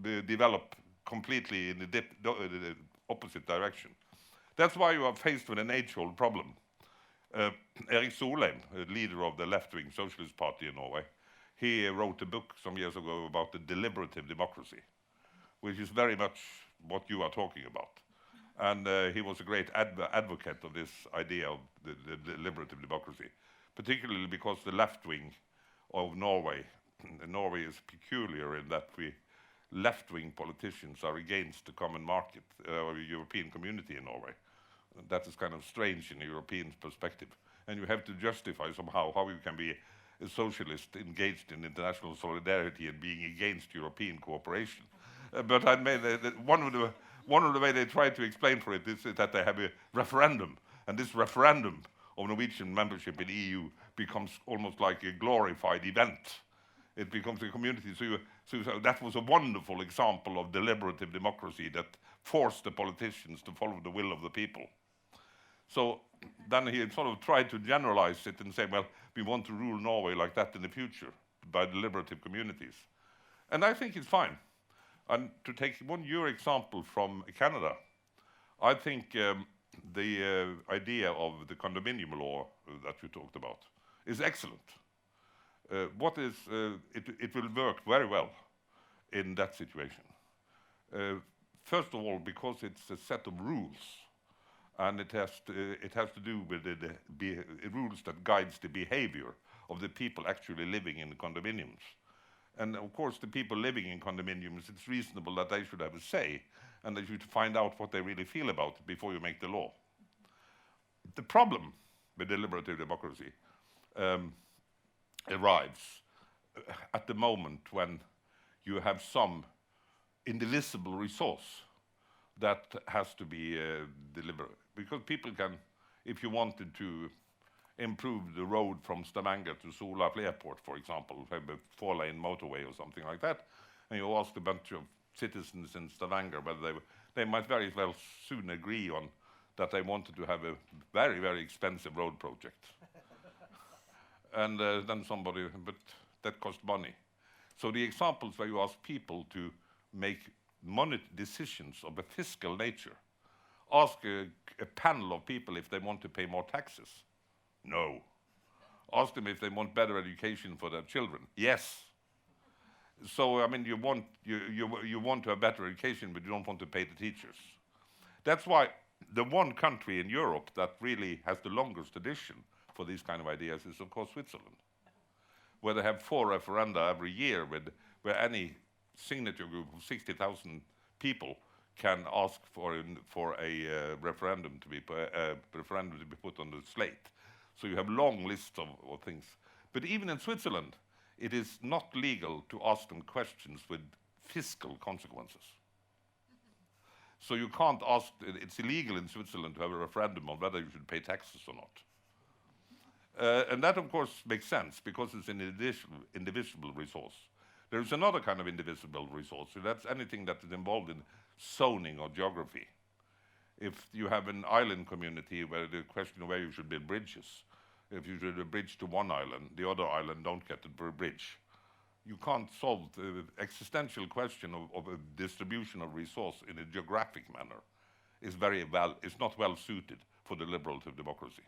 develop completely in the opposite direction. That's why you are faced with an age-old problem. Erik Solheim, a leader of the left-wing Socialist Party in Norway, he wrote a book some years ago about the deliberative democracy, which is very much what you are talking about. And he was a great advocate of this idea of the deliberative democracy, particularly because the left wing of Norway is peculiar in that left-wing politicians are against the common market or European community in Norway. That is kind of strange in a European perspective. And you have to justify somehow how you can be a socialist engaged in international solidarity and being against European cooperation. But I made one of the way they try to explain for it is that they have a referendum, and this referendum of Norwegian membership in the EU becomes almost like a glorified event. It becomes a community. So that was a wonderful example of deliberative democracy that forced the politicians to follow the will of the people. So then he sort of tried to generalize it and say, well, we want to rule Norway like that in the future by deliberative communities. And I think it's fine. And to take your example from Canada, I think the idea of the condominium law that you talked about is excellent. It will work very well in that situation. First of all, because it's a set of rules, and it has to do with the rules that guides the behavior of the people actually living in the condominiums. And of course, the people living in condominiums, it's reasonable that they should have a say, and they should find out what they really feel about it before you make the law. The problem with deliberative democracy arrives at the moment when you have some indivisible resource that has to be delivered. Because people can, if you wanted to improve the road from Stavanger to Sola Airport, for example, have a 4-lane motorway or something like that, and you ask a bunch of citizens in Stavanger whether they might very well soon agree on that they wanted to have a very, very expensive road project. And then somebody, but that cost money. So the examples where you ask people to make monetary decisions of a fiscal nature, ask a panel of people if they want to pay more taxes. No. Ask them if they want better education for their children. Yes. So I mean, you want to have better education, but you don't want to pay the teachers. That's why the one country in Europe that really has the longest tradition for these kind of ideas is, of course, Switzerland, where they have 4 referenda every year, where any signature group of 60,000 people can ask for a referendum to be put on the slate. So you have long lists of things. But even in Switzerland, it is not legal to ask them questions with fiscal consequences. So you can't ask, it's illegal in Switzerland to have a referendum on whether you should pay taxes or not. And that, of course, makes sense because it's an indivisible resource. There is another kind of indivisible resource, so that's anything that is involved in zoning or geography. If you have an island community where the question of where you should build bridges, if you should a bridge to one island, the other island don't get a bridge. You can't solve the existential question of a distribution of resource in a geographic manner. It's not well suited for deliberative democracy.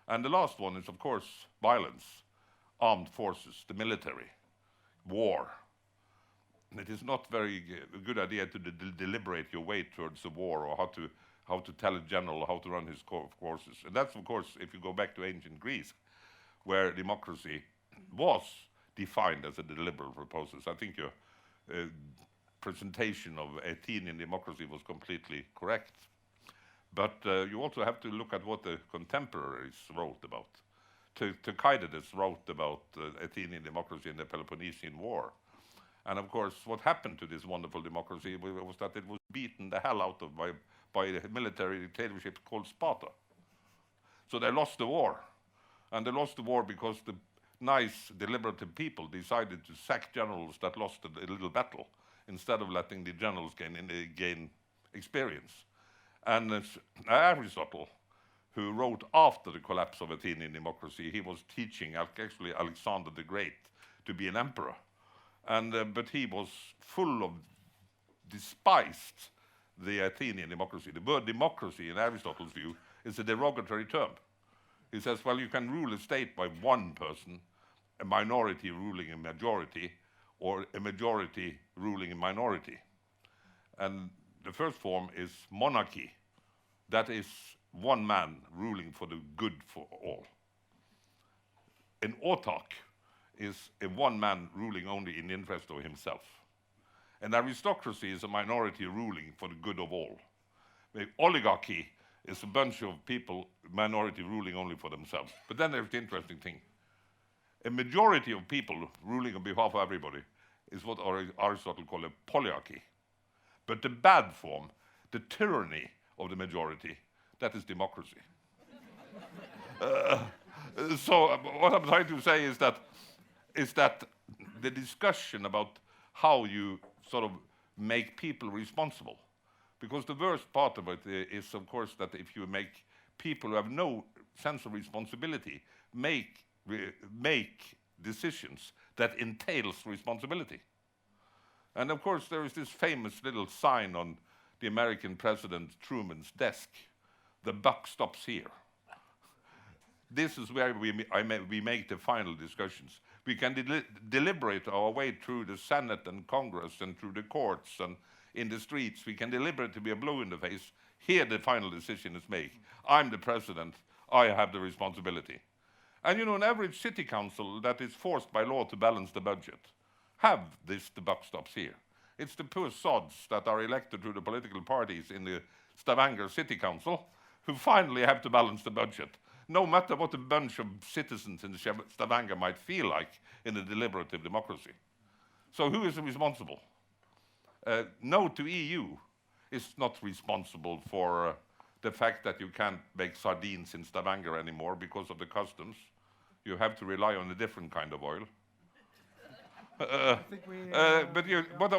And the last one is, of course, violence, armed forces, the military, war. It is not very a good idea to deliberate your way towards a war or how to tell a general how to run his forces. And that's, of course, if you go back to ancient Greece, where democracy was defined as a deliberative process. I think your presentation of Athenian democracy was completely correct. But you also have to look at what the contemporaries wrote about. Thucydides wrote about Athenian democracy in the Peloponnesian War. And of course, what happened to this wonderful democracy was that it was beaten the hell out of by a military dictatorship called Sparta. So they lost the war. And they lost the war because the nice, deliberative people decided to sack generals that lost a little battle instead of letting the generals gain experience. And Aristotle, who wrote after the collapse of Athenian democracy, he was teaching actually Alexander the Great to be an emperor. And but he was full of despised the Athenian democracy. The word democracy in Aristotle's view is a derogatory term. He says, well, you can rule a state by one person, a minority ruling a majority, or a majority ruling a minority. And the first form is monarchy. That is one man ruling for the good for all. An autark is a one man ruling only in the interest of himself. An aristocracy is a minority ruling for the good of all. The oligarchy is a bunch of people, minority ruling only for themselves. But then there's the interesting thing. a majority of people ruling on behalf of everybody is what Aristotle called a polyarchy. But the bad form, the tyranny of the majority, that is democracy. So what I'm trying to say is that the discussion about how you sort of make people responsible, because the worst part of it is, of course, that if you make people who have no sense of responsibility make decisions that entails responsibility. And of course, there is this famous little sign on the American President Truman's desk: "The buck stops here." This is where we make the final discussions. We can deliberate our way through the Senate and Congress and through the courts and in the streets. We can deliberate to be a blow in the face. Here the final decision is made. I'm the president. I have the responsibility. And you know, an average city council that is forced by law to balance the budget have this, the buck stops here. It's the poor sods that are elected through the political parties in the Stavanger City Council who finally have to balance the budget, no matter what a bunch of citizens in Stavanger might feel like in a deliberative democracy. So who is responsible? No to EU is not responsible for the fact that you can't make sardines in Stavanger anymore because of the customs. You have to rely on a different kind of oil. But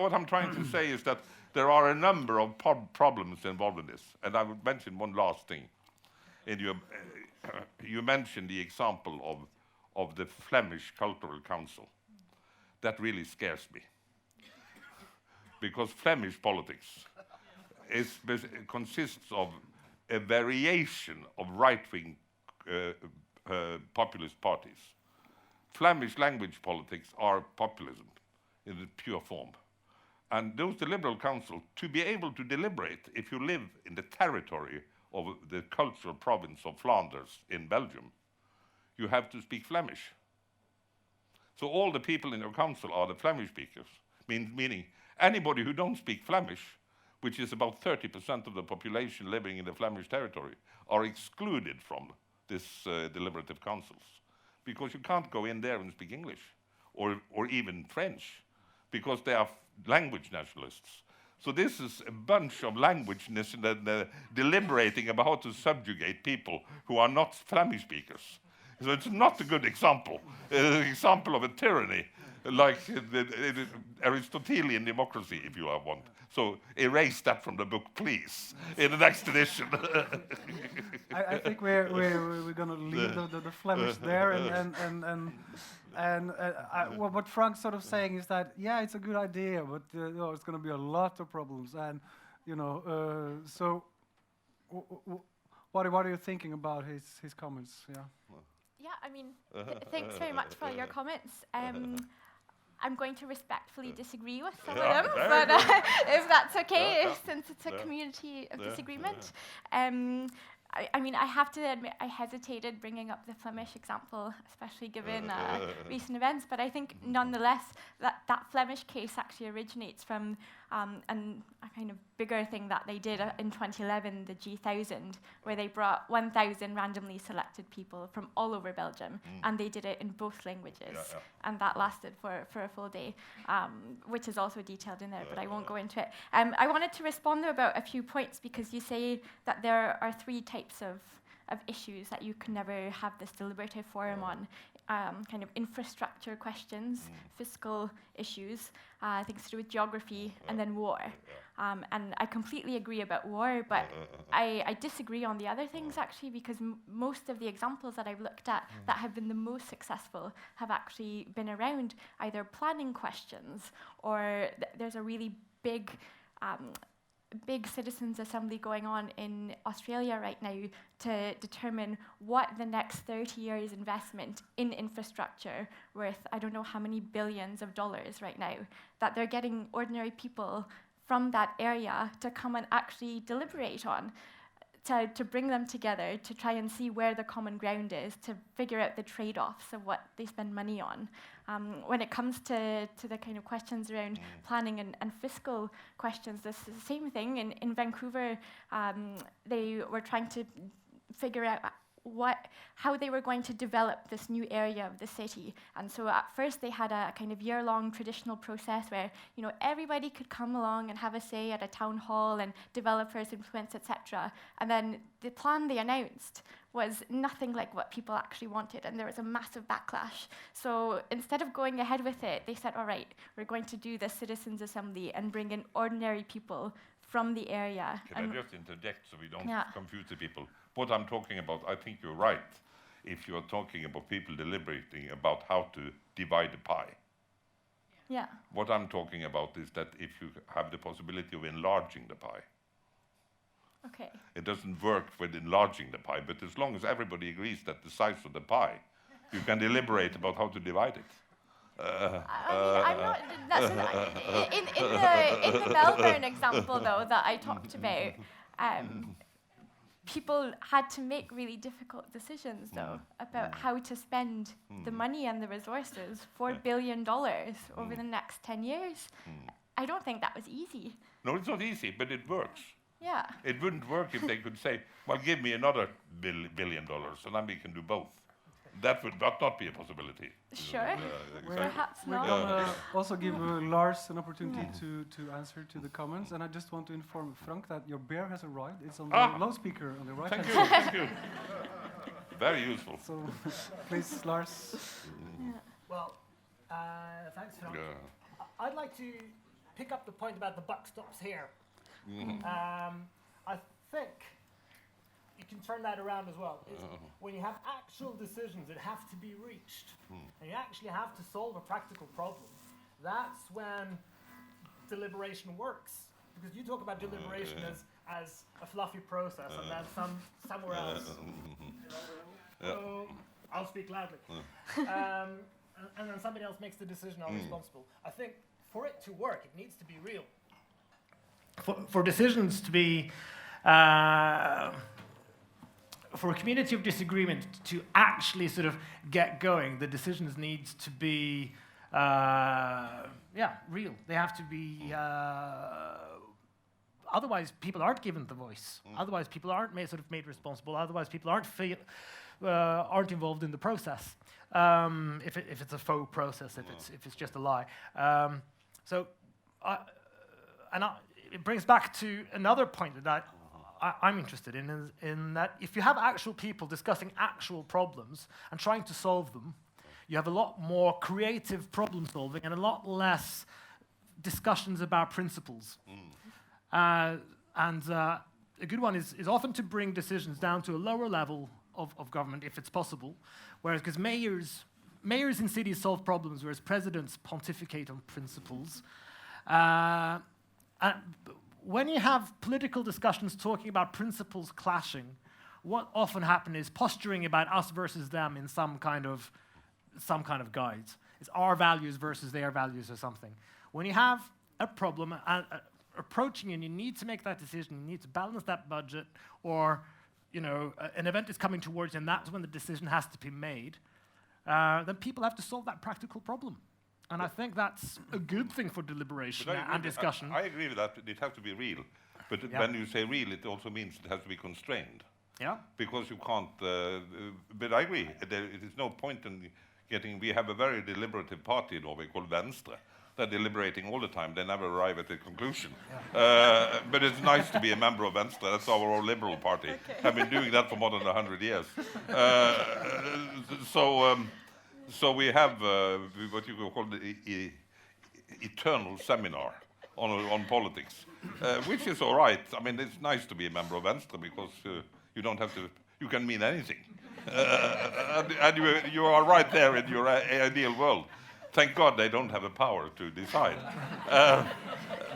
what I'm trying to say is that there are a number of problems involved in this. And I would mention one last thing. You mentioned the example of the Flemish Cultural Council. That really scares me. Because Flemish politics consists of a variation of right-wing populist parties. Flemish language politics are populism in the pure form. And those the Liberal Council, to be able to deliberate, if you live in the territory of the cultural province of Flanders in Belgium, you have to speak Flemish. So all the people in your council are the Flemish speakers, meaning anybody who don't speak Flemish, which is about 30% of the population living in the Flemish territory, are excluded from this deliberative councils. Because you can't go in there and speak English or even French, because they are language nationalists. So this is a bunch of language deliberating about how to subjugate people who are not Flemish speakers. So it's not a good example. It's an example of a tyranny, like the Aristotelian democracy, if you want. So erase that from the book, please, in the next edition. I think we're going to leave the Flemish there, and what Frank's sort of saying is that, yeah, it's a good idea, but it's going to be a lot of problems, and so what are you thinking about his comments? Yeah. Yeah, I mean, thanks very much for your comments. I'm going to respectfully disagree with some of them, but if that's okay, since it's a community of disagreement. I mean, I have to admit, I hesitated bringing up the Flemish example, especially given recent events, but I think nonetheless that Flemish case actually originates from a kind of bigger thing that they did in 2011, the G1000, where they brought 1,000 randomly selected people from all over Belgium, and they did it in both languages, and that lasted for a full day, which is also detailed in there, but I won't go into it. I wanted to respond about a few points, because you say that there are 3 types of issues that you can never have this deliberative forum on. Kind of infrastructure questions, fiscal issues, things to do with geography, and then war. And I completely agree about war, but I disagree on the other things, actually, because most of the examples that I've looked at that have been the most successful have actually been around either planning questions, or there's a really big citizens' assembly going on in Australia right now to determine what the next 30 years investment in infrastructure worth, I don't know how many billions of dollars right now, that they're getting ordinary people from that area to come and actually deliberate on, to bring them together, to try and see where the common ground is, to figure out the trade-offs of what they spend money on. When it comes to the kind of questions around planning and fiscal questions, this is the same thing. In Vancouver, they were trying to figure out how they were going to develop this new area of the city. And so at first they had a kind of year-long traditional process where everybody could come along and have a say at a town hall and developers influence, etc. And then the plan they announced was nothing like what people actually wanted, and there was a massive backlash. So instead of going ahead with it, they said, all right, we're going to do the citizens' assembly and bring in ordinary people from the area. Can I just interject so we don't confuse the people? What I'm talking about, I think you're right, if you're talking about people deliberating about how to divide the pie. Yeah. What I'm talking about is that if you have the possibility of enlarging the pie, okay. It doesn't work with enlarging the pie, but as long as everybody agrees that the size of the pie, you can deliberate about how to divide it. I'm not. That's not in the Melbourne example, though, that I talked about. People had to make really difficult decisions, though, about how to spend the money and the resources, $4 billion over the next 10 years. I don't think that was easy. No, it's not easy, but it works. Yeah. It wouldn't work if they could say, well, give me another $1 billion, and then we can do both. That would not be a possibility. Sure. Exactly. Perhaps We're not. going to also give Lars an opportunity to answer to the comments. And I just want to inform Frank that your bear has arrived. It's on the loudspeaker on the right Thank hand you, side. thank you. Very useful. So please, Lars. Well, thanks, Frank. Yeah. I'd like to pick up the point about the buck stops here. I think you can turn that around as well. When you have actual decisions that have to be reached, and you actually have to solve a practical problem, that's when deliberation works. Because you talk about deliberation as a fluffy process, and that's somewhere else. So I'll speak loudly. And then somebody else makes the decision, I'm responsible. I think for it to work, it needs to be real. For decisions to be, for a community of disagreement to actually sort of get going, the decisions need to be, real. They have to be, otherwise people aren't given the voice. Otherwise people aren't made responsible. Otherwise people aren't involved in the process. If it's a faux process, if it's just a lie. It brings back to another point that I'm interested in that if you have actual people discussing actual problems and trying to solve them, you have a lot more creative problem solving and a lot less discussions about principles. A good one is often to bring decisions down to a lower level of government, if it's possible, whereas because mayors in cities solve problems, whereas presidents pontificate on principles. When you have political discussions talking about principles clashing, what often happens is posturing about us versus them in some kind of guise. It's our values versus their values or something. When you have a problem approaching and you need to make that decision, you need to balance that budget, or an event is coming towards you and that's when the decision has to be made, then people have to solve that practical problem. And I think that's a good thing for deliberation and discussion. I agree with that. It has to be real. But when you say real, it also means it has to be constrained. Yeah. Because you can't... but I agree. There is no point in getting... We have a very deliberative party in Norway called Venstre. They're deliberating all the time. They never arrive at a conclusion. Yeah. But it's nice to be a member of Venstre. That's our liberal party. Okay. I've been doing that for more than 100 years. So we have what you call the eternal seminar on politics, which is all right. I mean, it's nice to be a member of Venstre because you don't have to. You can mean anything, and you are right there in your ideal world. Thank God they don't have a power to decide.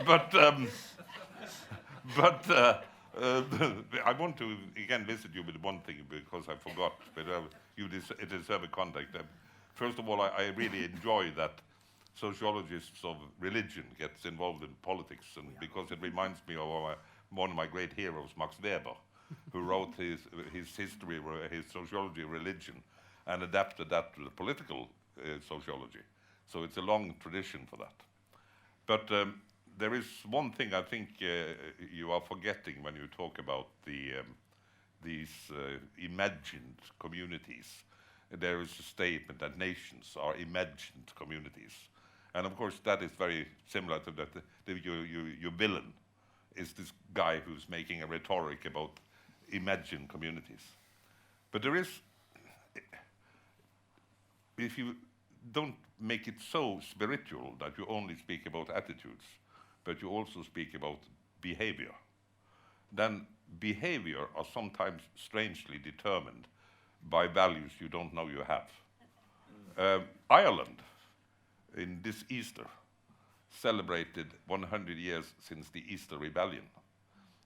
But I want to again visit you with one thing because I forgot. But you deserve a contact. First of all, I really enjoy that sociologists of religion gets involved in politics, and because it reminds me of one of my great heroes, Max Weber, who wrote his history, his sociology of religion, and adapted that to the political sociology. So it's a long tradition for that. But there is one thing I think you are forgetting when you talk about the these imagined communities. There is a statement that nations are imagined communities. And of course, that is very similar to that. Your villain is this guy who's making a rhetoric about imagined communities. But there is, if you don't make it so spiritual that you only speak about attitudes, but you also speak about behavior, then behavior are sometimes strangely determined by values you don't know you have. Ireland, in this Easter, celebrated 100 years since the Easter Rebellion.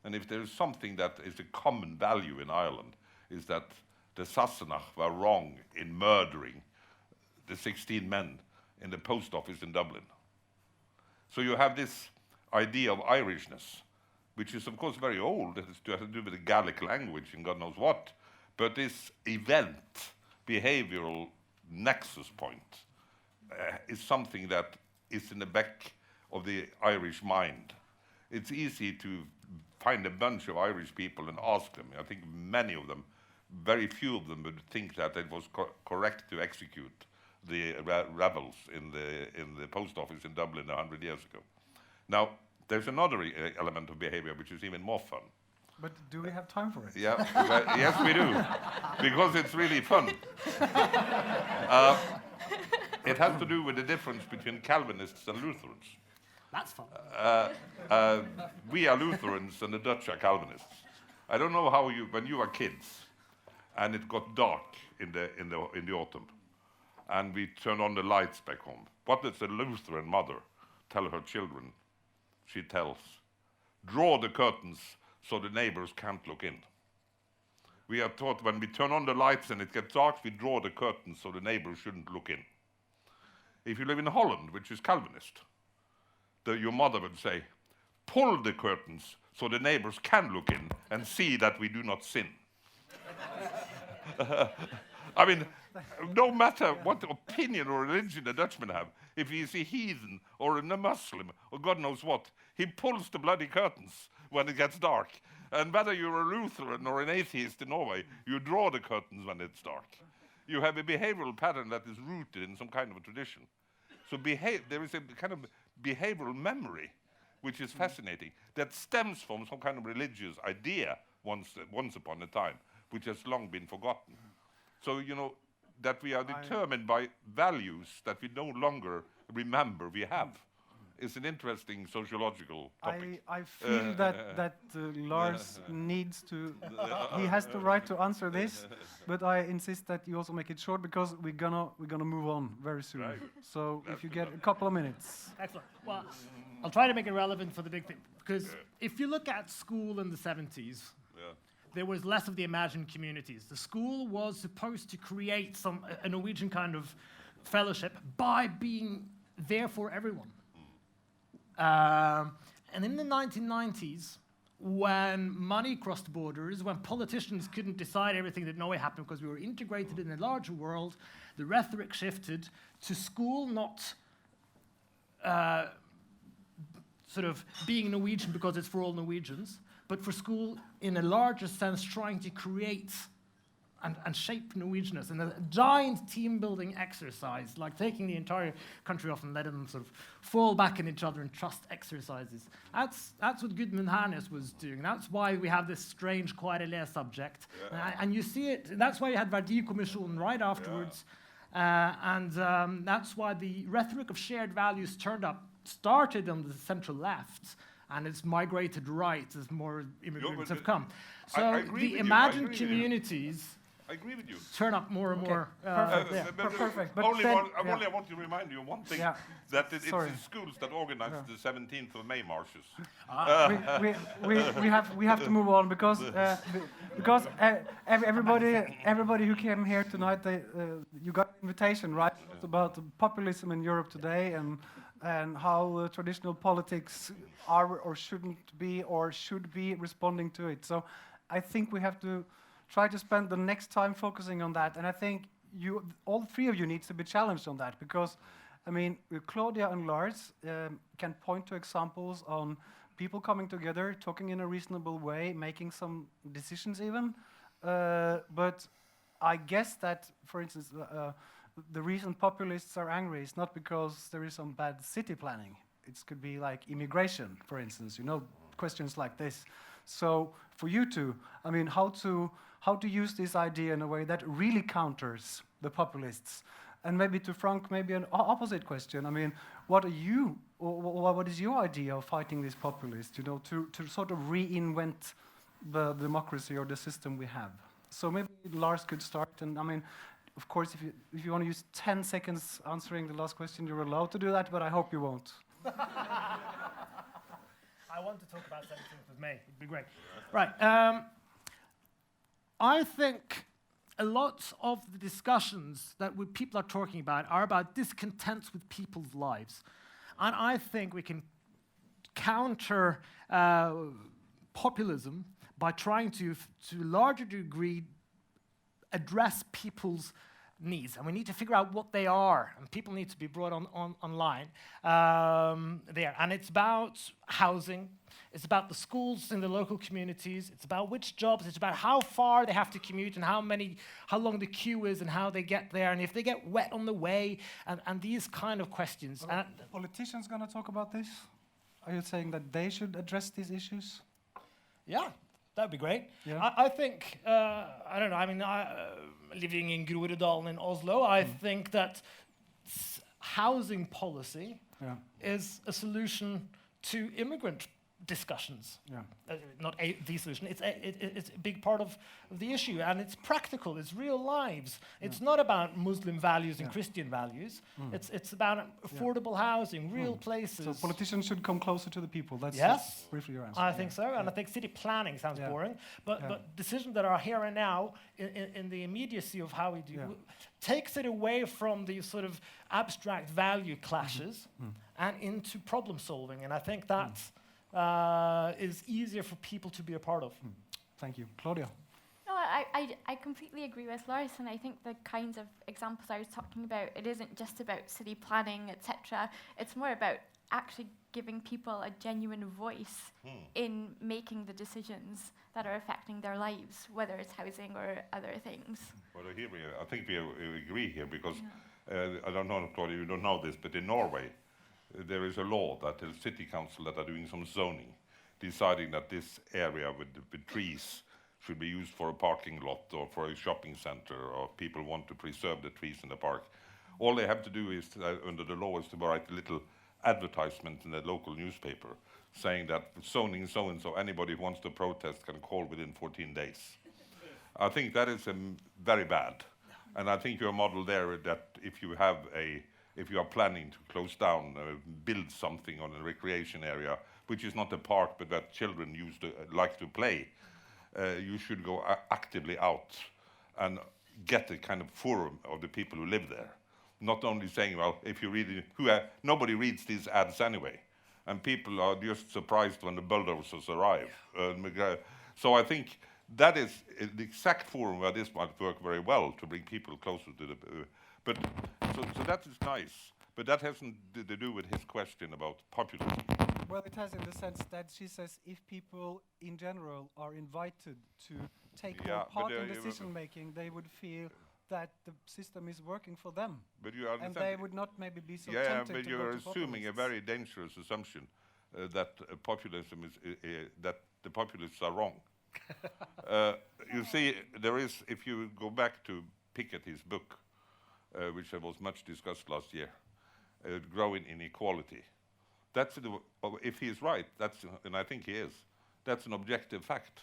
And if there is something that is a common value in Ireland, is that the Sassenach were wrong in murdering the 16 men in the post office in Dublin. So you have this idea of Irishness, which is of course very old. It has to do with the Gaelic language and God knows what. But this event, behavioral nexus point, is something that is in the back of the Irish mind. It's easy to find a bunch of Irish people and ask them. I think many of them, very few of them would think that it was correct to execute the rebels in the post office in Dublin 100 years ago. Now, there's another element of behavior which is even more fun. But do we have time for it? Yeah, yes we do, because it's really fun. It has to do with the difference between Calvinists and Lutherans. That's fun. We are Lutherans and the Dutch are Calvinists. I don't know how you, when you were kids, and it got dark in the autumn, and we turned on the lights back home. What does a Lutheran mother tell her children? She tells, draw the curtains so the neighbors can't look in. We are taught when we turn on the lights and it gets dark, we draw the curtains so the neighbors shouldn't look in. If you live in Holland, which is Calvinist, your mother would say, pull the curtains so the neighbors can look in and see that we do not sin. I mean, no matter what opinion or religion a Dutchman have, if he is a heathen or a Muslim or God knows what, he pulls the bloody curtains when it gets dark. And whether you're a Lutheran or an atheist in Norway, you draw the curtains when it's dark. You have a behavioral pattern that is rooted in some kind of a tradition. So there is a kind of behavioral memory, which is fascinating, that stems from some kind of religious idea once upon a time, which has long been forgotten. So, you know, that we are determined by values that we no longer remember we have is an interesting sociological topic. I feel that Lars needs to, he has the right to answer this, but I insist that you also make it short because we're gonna move on very soon. Right. So if you get a couple of minutes. Excellent. Well, I'll try to make it relevant for the big thing, because if you look at school in the 70s, there was less of the imagined communities. The school was supposed to create a Norwegian kind of fellowship by being there for everyone. And in the 1990s, when money crossed borders, when politicians couldn't decide everything that Norway happened because we were integrated in a larger world, the rhetoric shifted to school not sort of being Norwegian because it's for all Norwegians, but for school in a larger sense trying to create and shape Norwegianness in a giant team-building exercise, like taking the entire country off and letting them sort of fall back in each other and trust exercises. That's what Gudmund Hernes was doing. That's why we have this strange Quaerelé subject. And you see it, that's why you had Verdikommisjonen right afterwards. That's why the rhetoric of shared values started on the central left, and it's migrated right as more immigrants have come. So the imagined communities I agree with you. Turn up more and more. Perfect. But I want to remind you of one thing, that it's in schools that organize the 17th of May marches. We have to move on because everybody who came here tonight, you got an invitation, right? It's about populism in Europe today and how traditional politics are or shouldn't be or should be responding to it. So I think we have to try to spend the next time focusing on that. And I think all three of you needs to be challenged on that because, I mean, Claudia and Lars can point to examples on people coming together, talking in a reasonable way, making some decisions even. but I guess that, for instance, the reason populists are angry is not because there is some bad city planning. It could be like immigration, for instance, questions like this. So for you two, I mean, how to use this idea in a way that really counters the populists? And maybe to Frank, maybe an opposite question. I mean, what is your idea of fighting these populists, to sort of reinvent the democracy or the system we have? So maybe Lars could start. And I mean, of course, if you want to use 10 seconds answering the last question, you're allowed to do that, but I hope you won't. I want to talk about 17th of May. It'd be great. Right. I think a lot of the discussions that people are talking about are about discontents with people's lives. And I think we can counter populism by trying to a larger degree, address people's needs. And we need to figure out what they are. And people need to be brought online there. And it's about housing. It's about the schools in the local communities. It's about which jobs. It's about how far they have to commute and how long the queue is and how they get there and if they get wet on the way and these kind of questions. Are politicians going to talk about this? Are you saying that they should address these issues? Yeah, that'd be great. Yeah. I think, I don't know, I mean, living in Groruddalen in Oslo, I think that housing policy is a solution to immigrant discussions. Yeah. Not the solution. It's a big part of the issue, and it's practical. It's real lives. It's not about Muslim values and Christian values. It's about affordable housing, real places. So politicians should come closer to the people. That's briefly your answer. I think so, and I think city planning sounds boring, but decisions that are here and now in the immediacy of how we do takes it away from the sort of abstract value clashes and into problem solving, and I think that's is easier for people to be a part of. Thank you. Claudia? No, I completely agree with Lars, and I think the kinds of examples I was talking about, it isn't just about city planning, etc. It's more about actually giving people a genuine voice in making the decisions that are affecting their lives, whether it's housing or other things. Well, I think we agree here because I don't know, Claudia, you don't know this, but in Norway, there is a law that the city council that are doing some zoning, deciding that this area with trees should be used for a parking lot or for a shopping center, or people want to preserve the trees in the park. All they have to do is, under the law, is to write a little advertisement in the local newspaper saying that zoning so-and-so, anybody who wants to protest can call within 14 days. I think that is very bad. And I think your model there that if you are planning to close down, build something on a recreation area, which is not a park, but that children like to play, you should go actively out and get a kind of forum of the people who live there. Not only saying, well, if you read it, nobody reads these ads anyway, and people are just surprised when the bulldozers arrive. So I think that is the exact forum where this might work very well to bring people closer to the. So that is nice, but that hasn't to do with his question about populism. Well, it has in the sense that she says if people in general are invited to take more part in decision-making, they would feel that the system is working for them. But you understand, and they would not maybe be so tempted to go to but you're assuming a very dangerous assumption that populism is that the populists are wrong. You see, there is, if you go back to Piketty's book, which was much discussed last year, Growing Inequality. That's if he is right, and I think he is, that's an objective fact.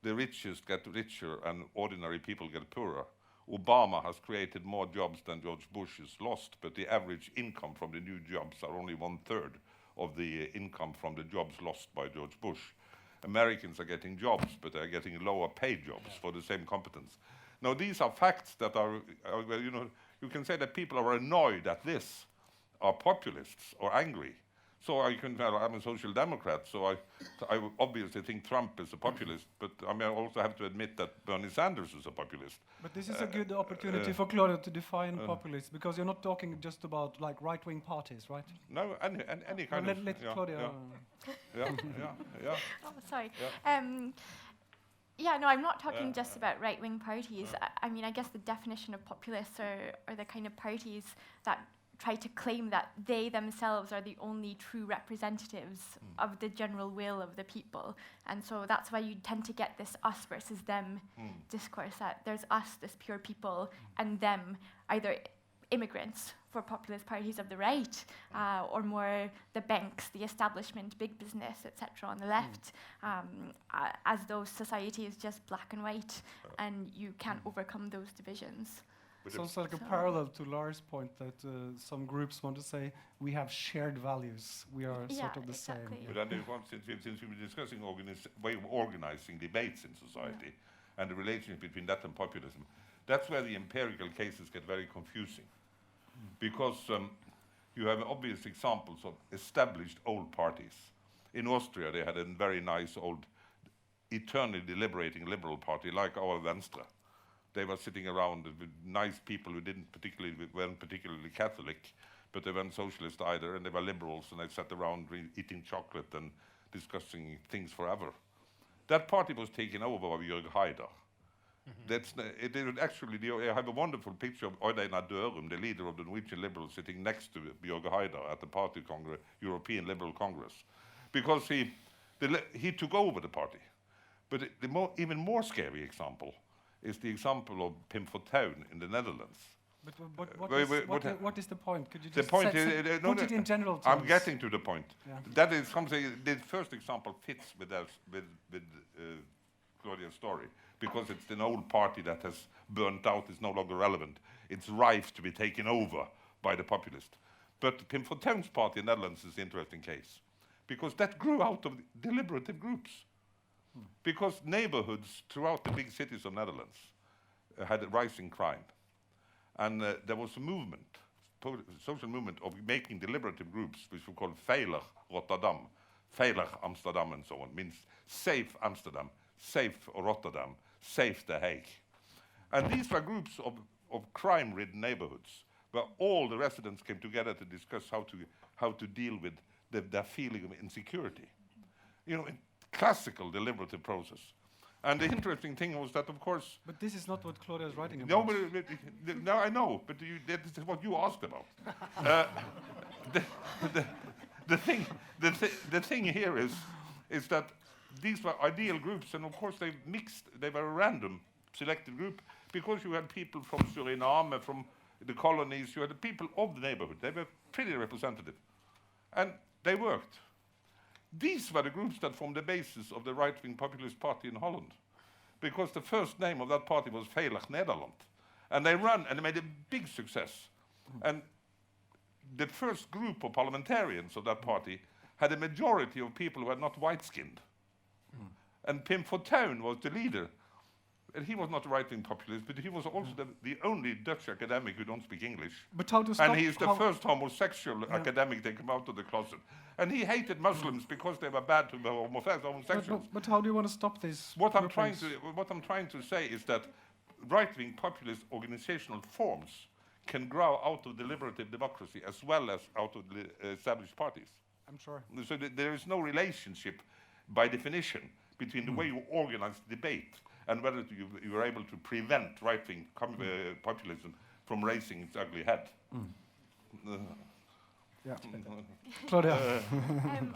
The richest get richer and ordinary people get poorer. Obama has created more jobs than George Bush has lost, but the average income from the new jobs are only 1/3 of the income from the jobs lost by George Bush. Americans are getting jobs, but they're getting lower paid jobs for the same competence. Now, these are facts that are you can say that people are annoyed at this, are populists or angry. So I'm a social democrat, so I obviously think Trump is a populist, but I mean, I also have to admit that Bernie Sanders is a populist. But this is a good opportunity for Claudia to define populists, because you're not talking just about like right-wing parties, right? No, any kind let Claudia. Yeah. Oh, sorry. Yeah, no, I'm not talking just about right-wing parties. I mean, I guess the definition of populists are the kind of parties that try to claim that they themselves are the only true representatives of the general will of the people. And so that's why you tend to get this us versus them discourse, that there's us, this pure people, and them, either immigrants for populist parties of the right, or more the banks, the establishment, big business, etc. on the left, as though society is just black and white, and you can't overcome those divisions. So it's like a parallel to Lars' point that some groups want to say we have shared values. We are sort of the same. But then since we've been discussing way of organizing debates in society and the relationship between that and populism, that's where the empirical cases get very confusing. Because you have obvious examples of established old parties. In Austria, they had a very nice old, eternally deliberating liberal party like our Venstre. They were sitting around with nice people who weren't particularly Catholic, but they weren't socialist either, and they were liberals, and they sat around eating chocolate and discussing things forever. That party was taken over by Jörg Haider. I have a wonderful picture of Innleder, the leader of the Norwegian Liberals, sitting next to Jörg Haider at the Party Congress, European Liberal Congress, because he took over the party. But even more scary example is the example of Pim Fortuyn in the Netherlands. But what is the point? Could you just put it in general terms? I'm getting to the point. Yeah. That is something. The first example fits with Claudia's story, because it's an old party that has burnt out, is no longer relevant. It's rife to be taken over by the populist. But Pim Fortuyn's party in the Netherlands is an interesting case, because that grew out of deliberative groups. Because neighborhoods throughout the big cities of Netherlands had a rising crime. And there was a movement, social movement of making deliberative groups, which were called Veilig Rotterdam, Veilig Amsterdam and so on, means safe Amsterdam, safe Rotterdam, safe The Hague. And these were groups of crime-ridden neighborhoods, where all the residents came together to discuss how to deal with their feeling of insecurity. You know, classical deliberative process. And the interesting thing was that, of course... But this is not what Claudia is writing no, about. No, I know, but that is what you asked about. The thing here is that these were ideal groups, and of course they were a random selected group, because you had people from Suriname, from the colonies, you had the people of the neighborhood. They were pretty representative. And they worked. These were the groups that formed the basis of the right-wing populist party in Holland, because the first name of that party was Veilig Nederland. And they made a big success. And the first group of parliamentarians of that party had a majority of people who were not white-skinned. And Pim Fortuyn was the leader. And he was not a right-wing populist, but he was also the only Dutch academic who don't speak English. But how to stop? And he's the first homosexual academic to come out of the closet. And he hated Muslims because they were bad to homosexuals. But how do you want to stop this? What I'm trying to say is that right-wing populist organizational forms can grow out of deliberative democracy as well as out of the established parties. I'm sure. So there is no relationship, by definition, between the way you organize debate and whether you are able to prevent right-wing populism from raising its ugly head. Yeah. Claudia.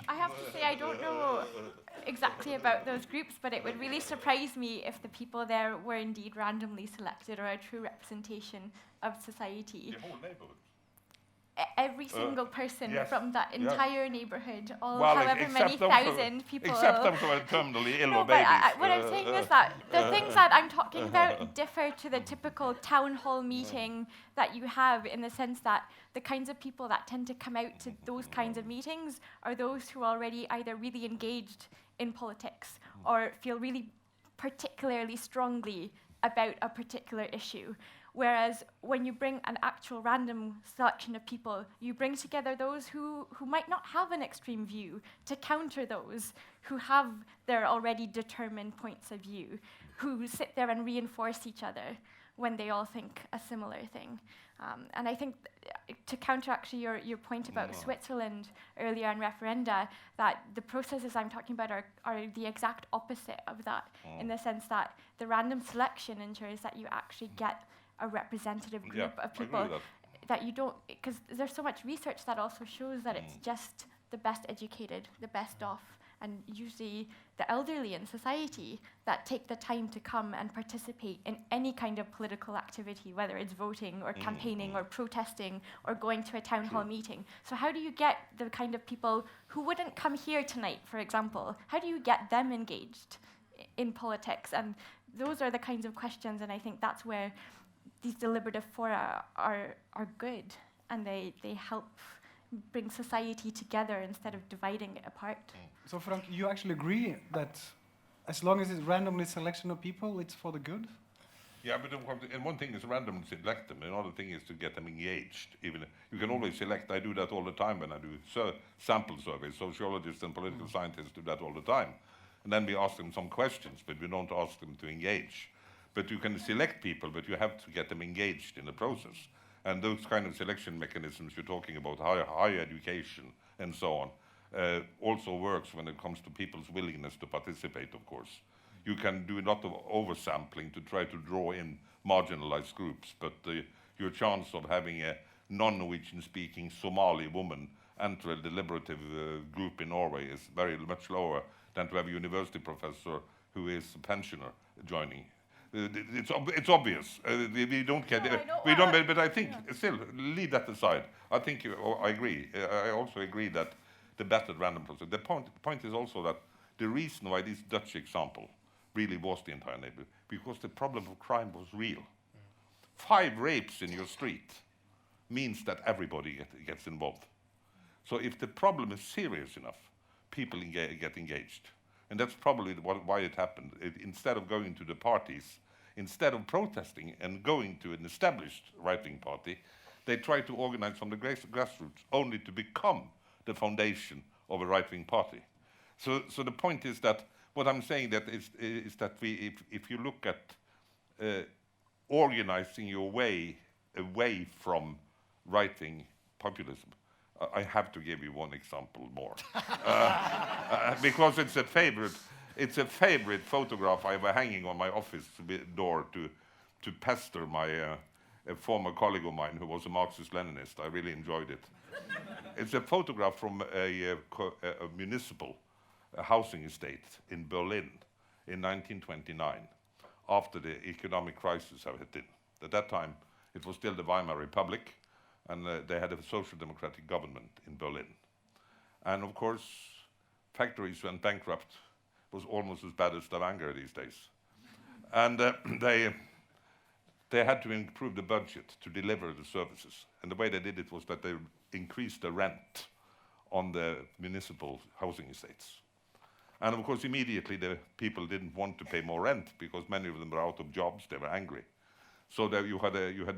I have to say I don't know exactly about those groups, but it would really surprise me if the people there were indeed randomly selected or a true representation of society. The whole neighborhood. Every single person from that entire neighborhood, however many thousand people. Except those who are terminally ill or but babies. What I'm saying is that the things that I'm talking about differ to the typical town hall meeting that you have, in the sense that the kinds of people that tend to come out to those kinds of meetings are those who are already either really engaged in politics or feel really particularly strongly about a particular issue. Whereas when you bring an actual random selection of people, you bring together those who might not have an extreme view to counter those who have their already determined points of view, who sit there and reinforce each other. when they all think a similar thing. And I think to counter actually your point about Switzerland earlier on referenda, that the processes I'm talking about are the exact opposite of that, in the sense that the random selection ensures that you actually get a representative group of people that you don't, because there's so much research that also shows that it's just the best educated, the best off, and usually the elderly in society that take the time to come and participate in any kind of political activity, whether it's voting or campaigning or protesting or going to a town hall meeting. So how do you get the kind of people who wouldn't come here tonight, for example, how do you get them engaged in politics? And those are the kinds of questions, and I think that's where these deliberative fora are good, and they help bring society together instead of dividing it apart. So Frank, you actually agree that as long as it's randomly selection of people, it's for the good? Yeah, but and one thing is randomly select them, another thing is to get them engaged. Even you can always select. I do that all the time when I do sample surveys. Sociologists and political scientists do that all the time. And then we ask them some questions, but we don't ask them to engage. But you can select people, but you have to get them engaged in the process. And those kind of selection mechanisms you're talking about, higher education and so on, also works when it comes to people's willingness to participate, of course. You can do a lot of oversampling to try to draw in marginalized groups, but your chance of having a non-Norwegian speaking Somali woman enter a deliberative group in Norway is very much lower than to have a university professor who is a pensioner joining. It's obvious. We don't get it. We don't. But I think still leave that aside. I think I agree. I also agree that the better random process. The point is also that the reason why this Dutch example really was the entire neighborhood, because the problem of crime was real. 5 rapes in your street means that everybody gets involved. So if the problem is serious enough, people get engaged. And that's probably why it happened. Instead of going to the parties, instead of protesting and going to an established right-wing party, they try to organize from the grassroots only to become the foundation of a right-wing party. So the point is that what I'm saying that is that if you look at organizing your way away from right-wing populism, I have to give you one example more, because it's a favorite photograph I have hanging on my office door to pester my a former colleague of mine who was a Marxist-Leninist. I really enjoyed it. It's a photograph from a municipal housing estate in Berlin in 1929, after the economic crisis had hit in. At that time, it was still the Weimar Republic, and they had a social democratic government in Berlin. And of course, factories went bankrupt. It was almost as bad as Stavanger these days. And they had to improve the budget to deliver the services. And the way they did it was that they increased the rent on the municipal housing estates. And of course, immediately the people didn't want to pay more rent because many of them were out of jobs, they were angry. So there you had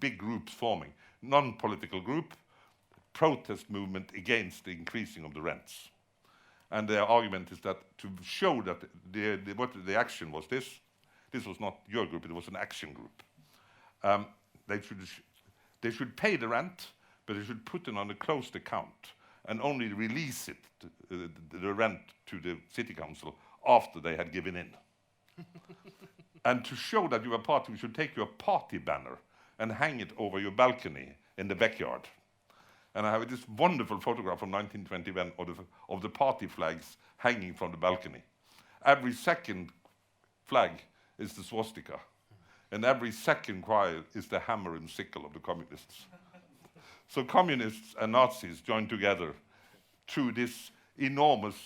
big groups forming, non-political group, protest movement against the increasing of the rents. And their argument is that to show that what the action was this was not your group, it was an action group. They should pay the rent, but they should put it on a closed account and only release it, the rent, to the city council after they had given in. And to show that you are party, you should take your party banner and hang it over your balcony in the backyard. And I have this wonderful photograph from 1921 of the party flags hanging from the balcony. Every second flag is the swastika, and every second choir is the hammer and sickle of the communists. So communists and Nazis joined together through this enormous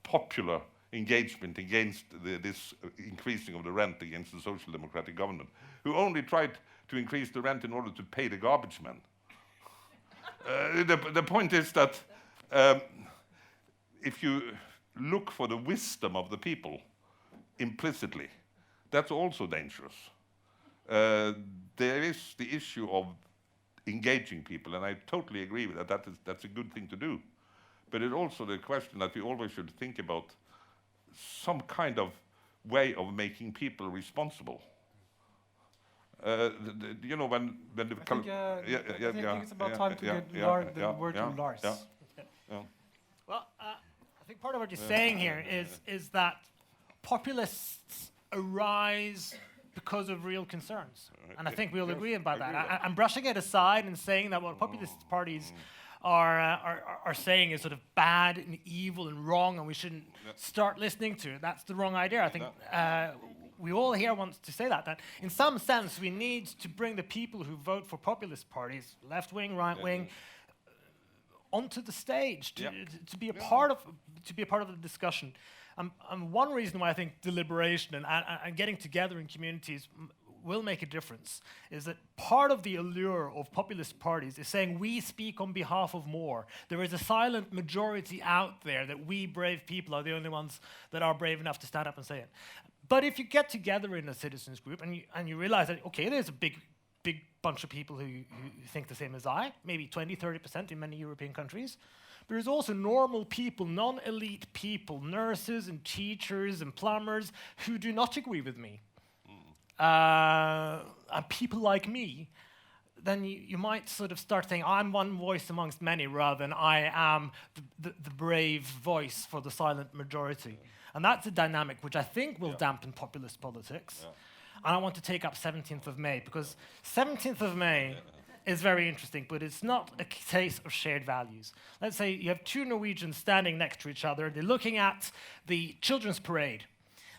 popular engagement against this increasing of the rent against the social democratic government, who only tried to increase the rent in order to pay the garbage men. The point is that if you look for the wisdom of the people implicitly, that's also dangerous. There is the issue of engaging people, and I totally agree with that. That's a good thing to do. But it's also the question that we always should think about some kind of way of making people responsible. You know, when the I think it's about time to get the word to Lars. Well, I think part of what you're saying here is that populists arise because of real concerns, and I think we'll agree about that. I'm brushing it aside and saying that what populist parties are saying is sort of bad and evil and wrong, and we shouldn't start listening to it. That's the wrong idea. I think we all here want to say that in some sense we need to bring the people who vote for populist parties, left wing, right wing, onto the stage to be a part of the discussion. And one reason why I think deliberation and getting together in communities will make a difference is that part of the allure of populist parties is saying we speak on behalf of more. There is a silent majority out there that we brave people are the only ones that are brave enough to stand up and say it. But if you get together in a citizens group and you realize that, okay, there's a big bunch of people who think the same as I, maybe 20-30% in many European countries, but there's also normal people, non-elite people, nurses and teachers and plumbers who do not agree with me. And people like me, then you might sort of start saying, I'm one voice amongst many rather than I am the brave voice for the silent majority. And that's a dynamic which I think will dampen populist politics. And I want to take up 17th of May, because 17th of May is very interesting, but it's not a case of shared values. Let's say you have two Norwegians standing next to each other, they're looking at the children's parade,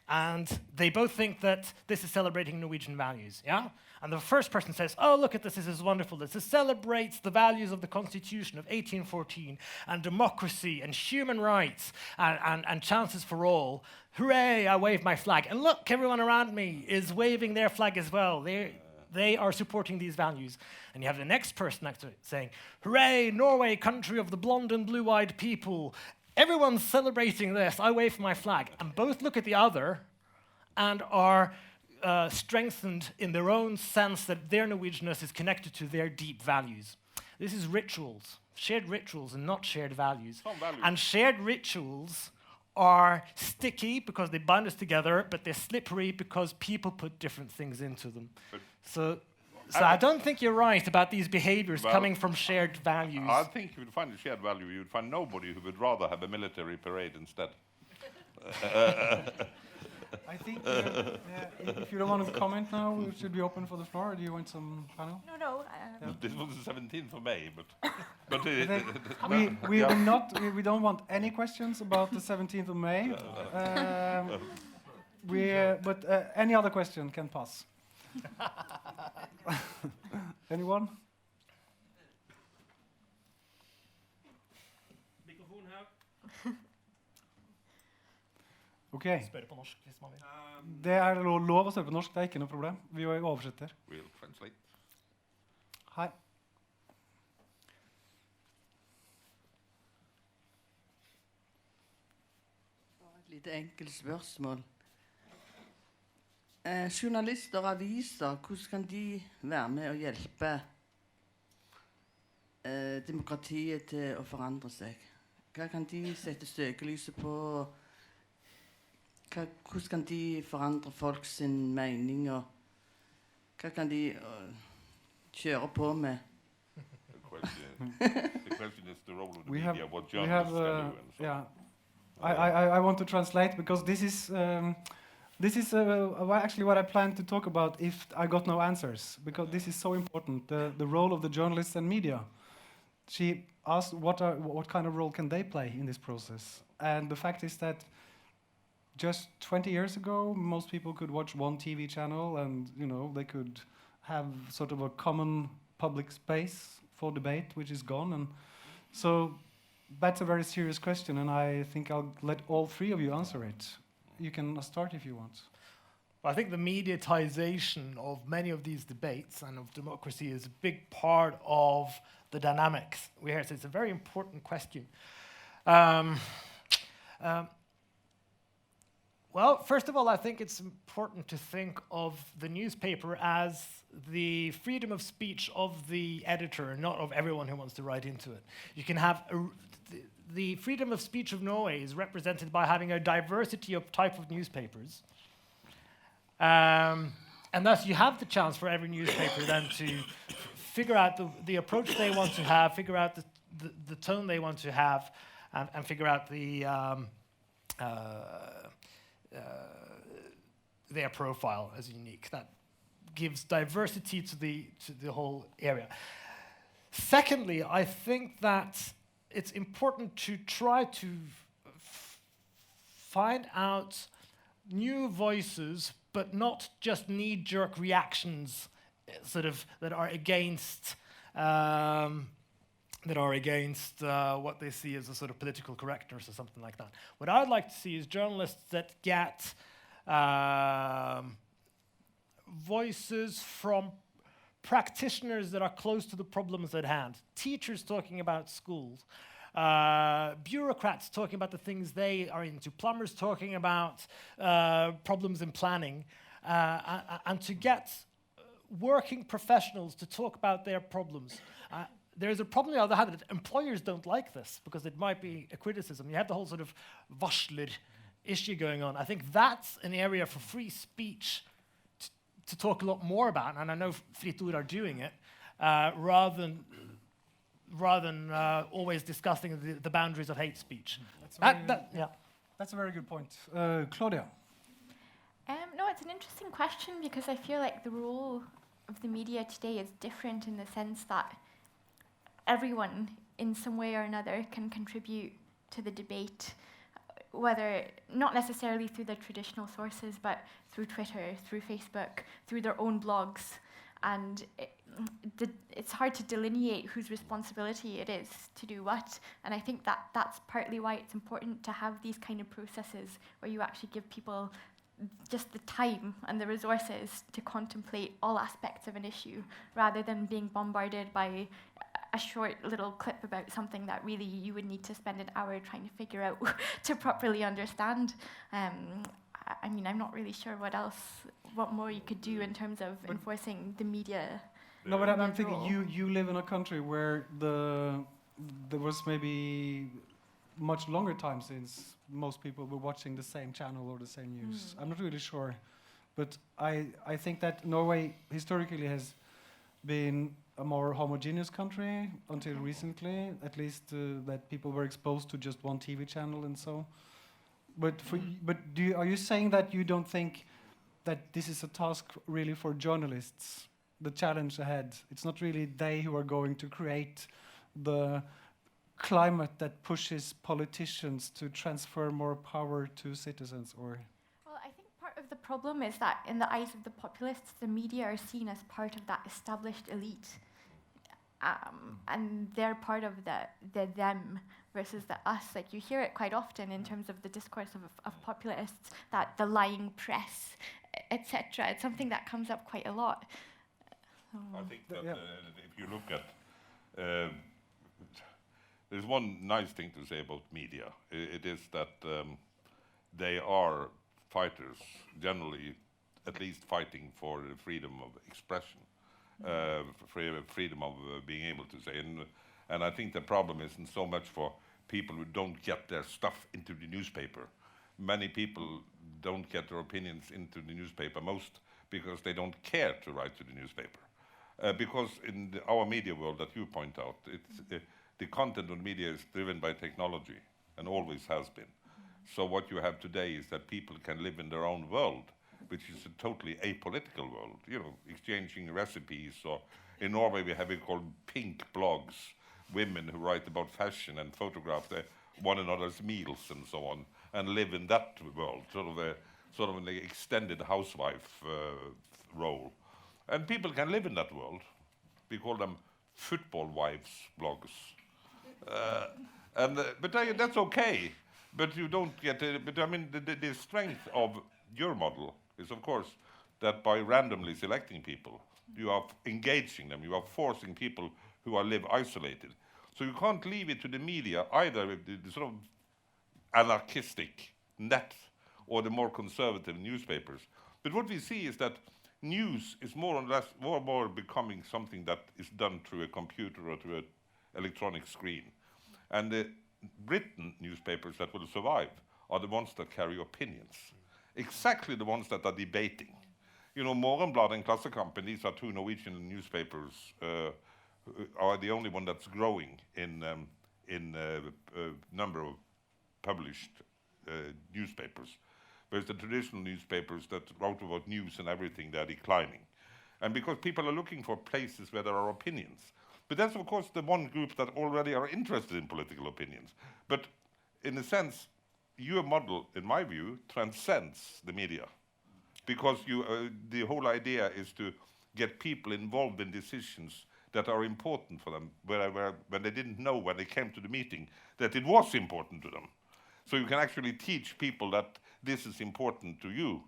and they both think that this is celebrating Norwegian values, And the first person says, oh, look at this is wonderful. This celebrates the values of the Constitution of 1814 and democracy and human rights and chances for all. Hooray, I wave my flag. And look, everyone around me is waving their flag as well. They are supporting these values. And you have the next person next to it saying, hooray, Norway, country of the blonde and blue-eyed people. Everyone's celebrating this. I wave my flag. And both look at the other and are strengthened in their own sense that their Norwegianness is connected to their deep values. This is rituals, shared rituals and not shared values. And shared rituals are sticky because they bind us together, but they're slippery because people put different things into them. So I don't think you're right about these behaviors coming from shared values. I think if you would find a shared value, you would find nobody who would rather have a military parade instead. I think if you don't want to comment now, should be open for the floor. Or do you want some panel? No. This was the 17th of May, but we don't want any questions about the 17th of May. But any other question can pass. Anyone? Mikrofon her. Ok. Spørre på norsk hvis man vil. Det er lov å spørre på norsk, det er ikke noe problem. Vi oversetter. We'll translate. Hei. Et lite enkelt spørsmål. Journalister og aviser, hvordan kan de være med å hjelpe demokratiet til å forandre seg? Hva kan de sette søkelyset på? Hvordan kan de forandre folks mening, og hva kan de kjøre på med? The question is the role of the media, what journalists can do. And so. Yeah, I want to translate because this is actually what I planned to talk about if I got no answers, because this is so important, the role of the journalists and media. She asked what kind of role can they play in this process, and the fact is that just 20 years ago, most people could watch one TV channel and, they could have sort of a common public space for debate, which is gone. And so that's a very serious question, and I think I'll let all three of you answer it. You can start if you want. Well, I think the mediatization of many of these debates and of democracy is a big part of the dynamics we hear. So it's a very important question. Well, first of all, I think it's important to think of the newspaper as the freedom of speech of the editor, not of everyone who wants to write into it. You can have the freedom of speech of Norway is represented by having a diversity of type of newspapers. And And thus you have the chance for every newspaper then to figure out the approach they want to have, figure out the tone they want to have, and figure out their profile as unique. That gives diversity to the whole area. Secondly, I think that it's important to try to find out new voices, but not just knee-jerk reactions, sort of that are against what they see as a sort of political correctness or something like that. What I'd like to see is journalists that get voices from practitioners that are close to the problems at hand. Teachers talking about schools. Bureaucrats talking about the things they are into. Plumbers talking about problems in planning. And to get working professionals to talk about their problems. There's a problem on the other hand that employers don't like this because it might be a criticism. You have the whole sort of varsler issue going on. I think that's an area for free speech to talk a lot more about, and I know Fritt Ord are doing it, rather than always discussing the boundaries of hate speech. That's a very good point. Claudia? No, it's an interesting question because I feel like the role of the media today is different in the sense that everyone in some way or another can contribute to the debate, whether not necessarily through the traditional sources, but through Twitter, through Facebook, through their own blogs. And it's hard to delineate whose responsibility it is to do what. And I think that's partly why it's important to have these kind of processes where you actually give people just the time and the resources to contemplate all aspects of an issue, rather than being bombarded by a short little clip about something that really you would need to spend an hour trying to figure out to properly understand. I mean, I'm not really sure what more you could do in terms of enforcing the media. No, but I'm thinking you live in a country where there was maybe much longer time since most people were watching the same channel or the same news. I'm not really sure, but I think that Norway historically has been a more homogeneous country until recently, at least that people were exposed to just one TV channel and so. But are you saying that you don't think that this is a task really for journalists? The challenge ahead. It's not really they who are going to create the climate that pushes politicians to transfer more power to citizens, or? Well, I think part of the problem is that in the eyes of the populists, the media are seen as part of that established elite. And they're part of the them versus the us. Like, you hear it quite often in terms of the discourse of populists, that the lying press, etc. It's something that comes up quite a lot. I think that if you look at, there's one nice thing to say about media. It is that they are fighters, generally, at least fighting for the freedom of expression, freedom of being able to say. And I think the problem isn't so much for people who don't get their stuff into the newspaper. Many people don't get their opinions into the newspaper, most because they don't care to write to the newspaper. Because in our media world that you point out, the content of media is driven by technology and always has been. So what you have today is that people can live in their own world, which is a totally apolitical world, you know, exchanging recipes. Or in Norway we have it called pink blogs, women who write about fashion and photograph one another's meals and so on, and live in that world, sort of an extended housewife role. And people can live in that world. We call them football wives blogs. But that's okay. But you don't get it. But I mean, the strength of your model is, of course, that by randomly selecting people, you are engaging them. You are forcing people who live isolated. So you can't leave it to the media either with the sort of anarchistic net or the more conservative newspapers. But what we see is that news is more and more becoming something that is done through a computer or through an electronic screen. And the written newspapers that will survive are the ones that carry opinions. Exactly the ones that are debating. Morgenbladet and Klassekampen, these are two Norwegian newspapers, are the only one that's growing in number of published newspapers. Whereas the traditional newspapers that wrote about news and everything, they're declining. And because people are looking for places where there are opinions. But that's, of course, the one group that already are interested in political opinions. But in a sense, your model, in my view, transcends the media. Because the whole idea is to get people involved in decisions that are important for them, when they didn't know when they came to the meeting that it was important to them. So you can actually teach people that this is important to you,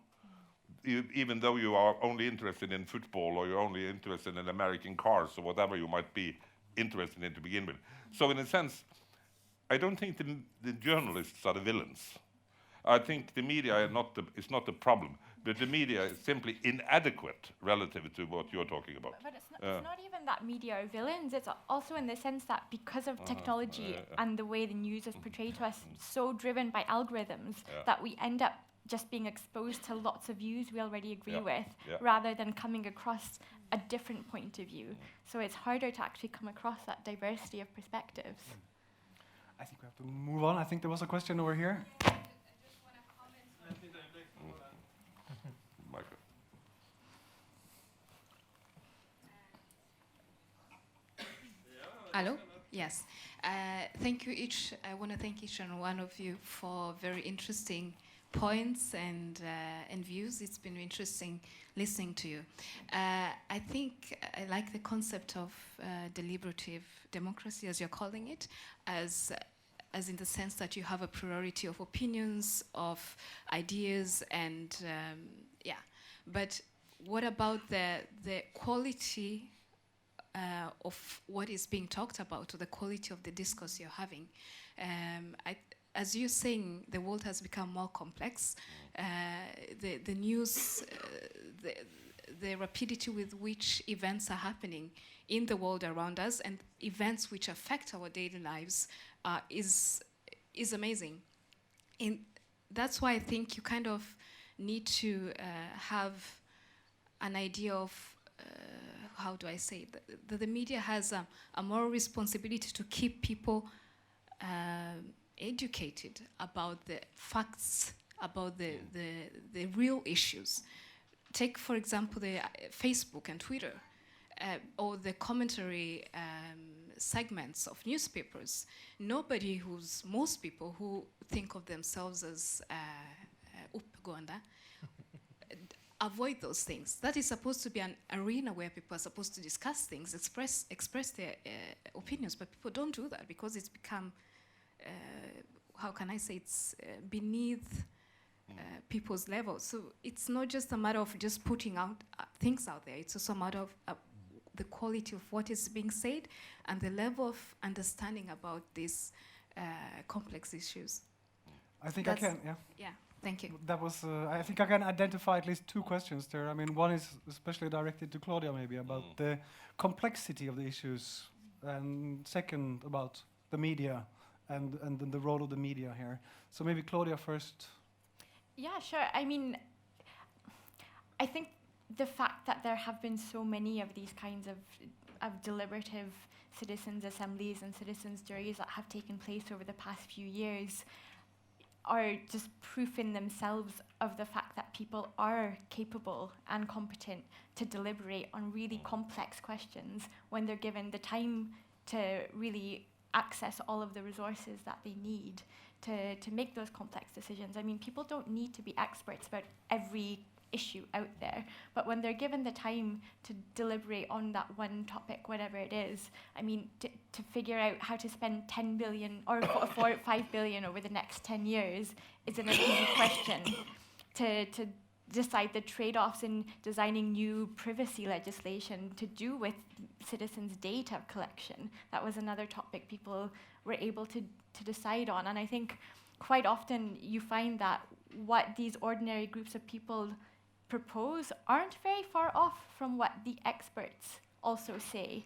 even though you are only interested in football or you're only interested in American cars or whatever you might be interested in to begin with. So in a sense, I don't think the journalists are the villains. I think the media is not the problem, but the media is simply inadequate relative to what you're talking about. But it's not even that media are villains. It's also in the sense that because of technology and the way the news is portrayed to us, so driven by algorithms, that we end up just being exposed to lots of views we already agree with, rather than coming across a different point of view. So it's harder to actually come across that diversity of perspectives. I think we have to move on. I think there was a question over here. Hello? Yes. Thank you each. I want to thank each and one of you for very interesting points and views. It's been interesting listening to you. I think I like the concept of deliberative democracy, as you're calling it, as in the sense that you have a priority of opinions, of ideas, and But what about the quality of what is being talked about, or the quality of the discourse you're having? As you're saying, the world has become more complex. The news, the rapidity with which events are happening in the world around us, and events which affect our daily lives, is amazing. And that's why I think you kind of need to have an idea of how do I say it? The media has a moral responsibility to keep people educated about the facts, about the real issues. Take, for example, the Facebook and Twitter, or the commentary segments of newspapers. Most people who think of themselves as uppegående, avoid those things. That is supposed to be an arena where people are supposed to discuss things, express their opinions, but people don't do that because it's become, how can I say, it's beneath people's level. So it's not just a matter of just putting out things out there. It's also a matter of the quality of what is being said and the level of understanding about these complex issues. I think I can, Yeah, thank you. That was, I think I can identify at least two questions there. I mean, one is especially directed to Claudia, maybe, about the complexity of the issues, and second, about the media and the role of the media here. So maybe Claudia first. Yeah, sure. I mean, I think the fact that there have been so many of these kinds of deliberative citizens' assemblies and citizens' juries that have taken place over the past few years are just proof in themselves of the fact that people are capable and competent to deliberate on really complex questions when they're given the time to really access all of the resources that they need to make those complex decisions. I mean, people don't need to be experts about every issue out there, but when they're given the time to deliberate on that one topic, whatever it is, I mean, to figure out how to spend 10 billion or 5 billion over the next 10 years isn't an easy question. To decide the trade-offs in designing new privacy legislation to do with citizens' data collection, that was another topic people were able to decide on. And I think quite often you find that what these ordinary groups of people propose aren't very far off from what the experts also say.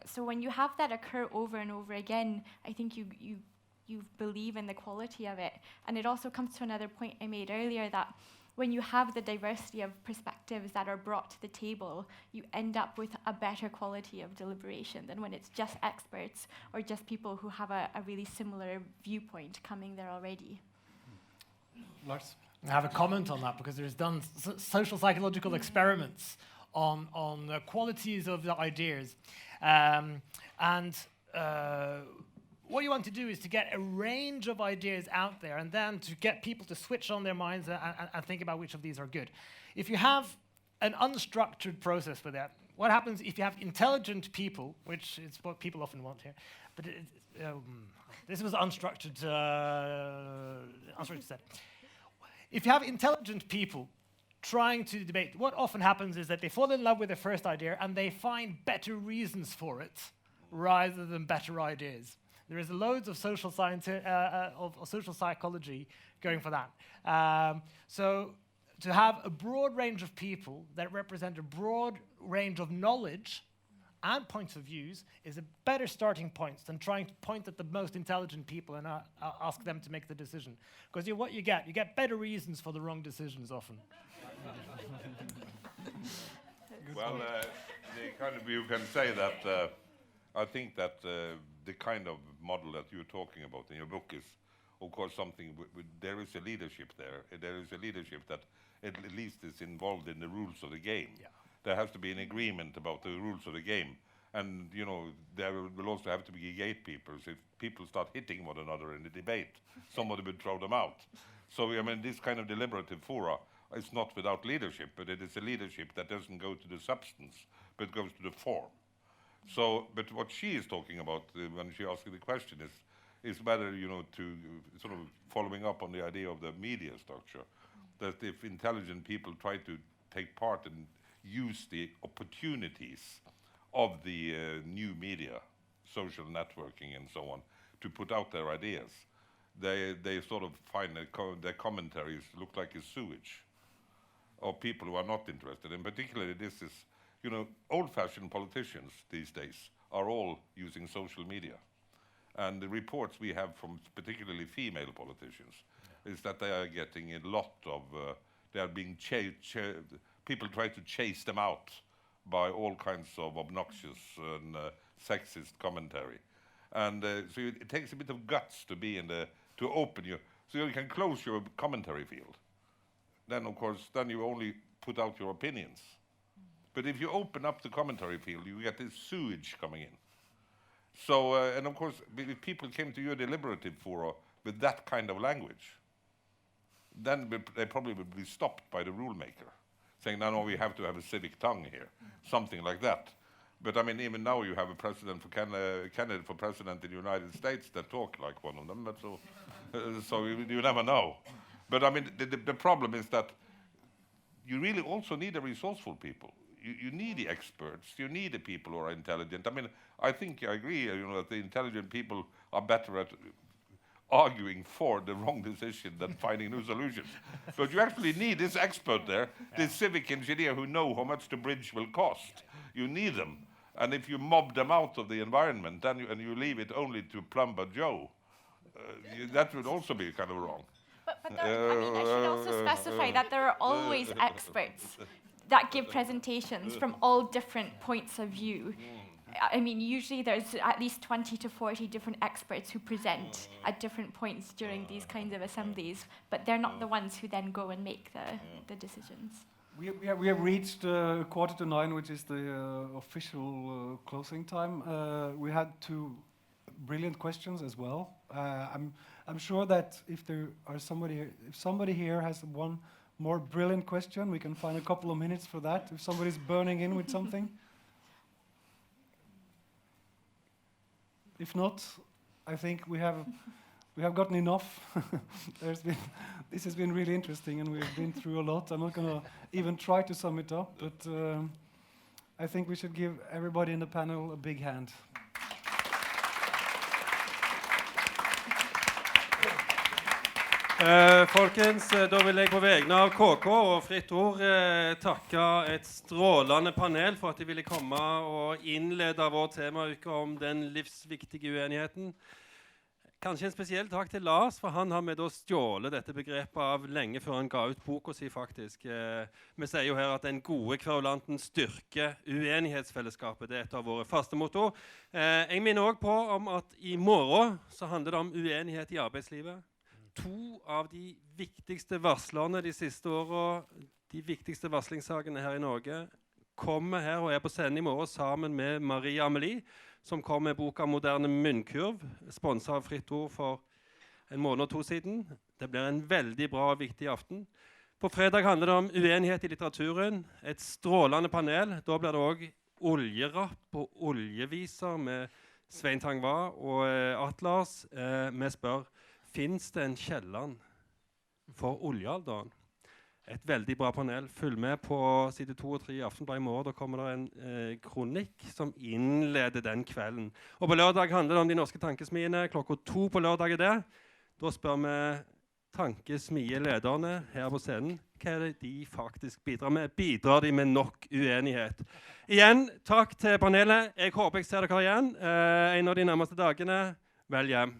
So when you have that occur over and over again, I think you believe in the quality of it. And it also comes to another point I made earlier, that when you have the diversity of perspectives that are brought to the table, you end up with a better quality of deliberation than when it's just experts or just people who have a really similar viewpoint coming there already. Lars? I have a comment on that because there's done social psychological experiments on qualities of the ideas. What you want to do is to get a range of ideas out there and then to get people to switch on their minds and think about which of these are good. If you have an unstructured process for that, what happens if you have intelligent people, which is what people often want here, but this was unstructured set. If you have intelligent people trying to debate, what often happens is that they fall in love with their first idea and they find better reasons for it rather than better ideas. There is loads of social science, of social psychology going for that. So to have a broad range of people that represent a broad range of knowledge and points of views is a better starting point than trying to point at the most intelligent people and ask them to make the decision. Because what you get better reasons for the wrong decisions often. Well, the kind of, you can say that I think that the kind of model that you're talking about in your book is, of course, something. There is a leadership there. There is a leadership that at least is involved in the rules of the game. Yeah. There has to be an agreement about the rules of the game, and there will also have to be gatekeepers. If people start hitting one another in the debate, somebody will throw them out. So I mean, this kind of deliberative fora is not without leadership, but it is a leadership that doesn't go to the substance, but goes to the form. So, but what she is talking about when she asks the question is whether, to sort of following up on the idea of the media structure, that if intelligent people try to take part and use the opportunities of the new media, social networking and so on, to put out their ideas, they sort of find their commentaries look like a sewage of people who are not interested. And particularly this is, old-fashioned politicians these days are all using social media. And the reports we have from particularly female politicians is that they are getting a lot of, they are being people try to chase them out by all kinds of obnoxious and sexist commentary. And so it takes a bit of guts to be to open so you can close your commentary field. Then, of course, you only put out your opinions. But if you open up the commentary field, you get this sewage coming in. So, and of course, if people came to your deliberative fora with that kind of language, then they probably would be stopped by the rule maker, saying, no, we have to have a civic tongue here, something like that. But I mean, even now you have a president for candidate for president in the United States that talk like one of them. But so you never know. But I mean, the problem is that you really also need the resourceful people. You need the experts. You need the people who are intelligent. I mean, I think I agree. That the intelligent people are better at arguing for the wrong decision than finding new solutions. But you actually need this expert there, this civic engineer who know how much the bridge will cost. You need them. And if you mob them out of the environment, then you leave it only to Plumber Joe, that would also be kind of wrong. But there, I should also specify that there are always experts that give presentations from all different points of view. I mean, usually there's at least 20 to 40 different experts who present at different points during these kinds of assemblies, but they're not the ones who then go and make the decisions. We have reached 8:45, which is the official closing time. We had two brilliant questions as well. I'm sure that if somebody here has one more brilliant question, we can find a couple of minutes for that. If somebody's burning in with something. If not, I think we have gotten enough. This has been really interesting, and we've been through a lot. I'm not going to even try to sum it up, but I think we should give everybody in the panel a big hand. Folkens, da vil jeg på vegne av KK og Fritt Ord takke et strålende panel for at de ville komme og innlede vår temauke om den livsviktige uenigheten. Kanskje en spesiell takk til Lars, for han har med å stjåle dette begrepet av lenge før han ga ut boka si, faktisk. Vi sier jo her at den gode kverulanten styrker uenighetsfellesskapet. Det er et av våre faste motto. Jeg minner også på om at i morgen så handler det om uenighet i arbeidslivet. 2 av de viktigste varslerne de siste årene, de viktigste varslingssakene her i Norge, kommer her og er på scenen i morgen sammen med Maria Amelie, som kom med boka Moderne munnkurv, sponset av Fritt Ord for en måned og 2 siden. Det blir en veldig bra og viktig aften. På fredag handler det om uenighet i litteraturen, et strålende panel. Da blir det også oljerapp og oljeviser med Svein Tangva og Atlas. Vi spør, finnes det en Kielland for oljealderen? Et veldig bra panel. Følg med på side 2 og 3 i Aftenbladet i morgen. Da kommer det en kronikk som innleder den kvelden. Og på lørdag handler det om de norske tankesmiene. Klokka 2 på lørdag er det. Da spør vi tankesmielederne her på scenen. Hva er det de faktisk bidrar med? Bidrar de med nok uenighet? Igjen, takk til panelet. Jeg håper jeg ser dere igjen en av de nærmeste dagene. Vel hjem.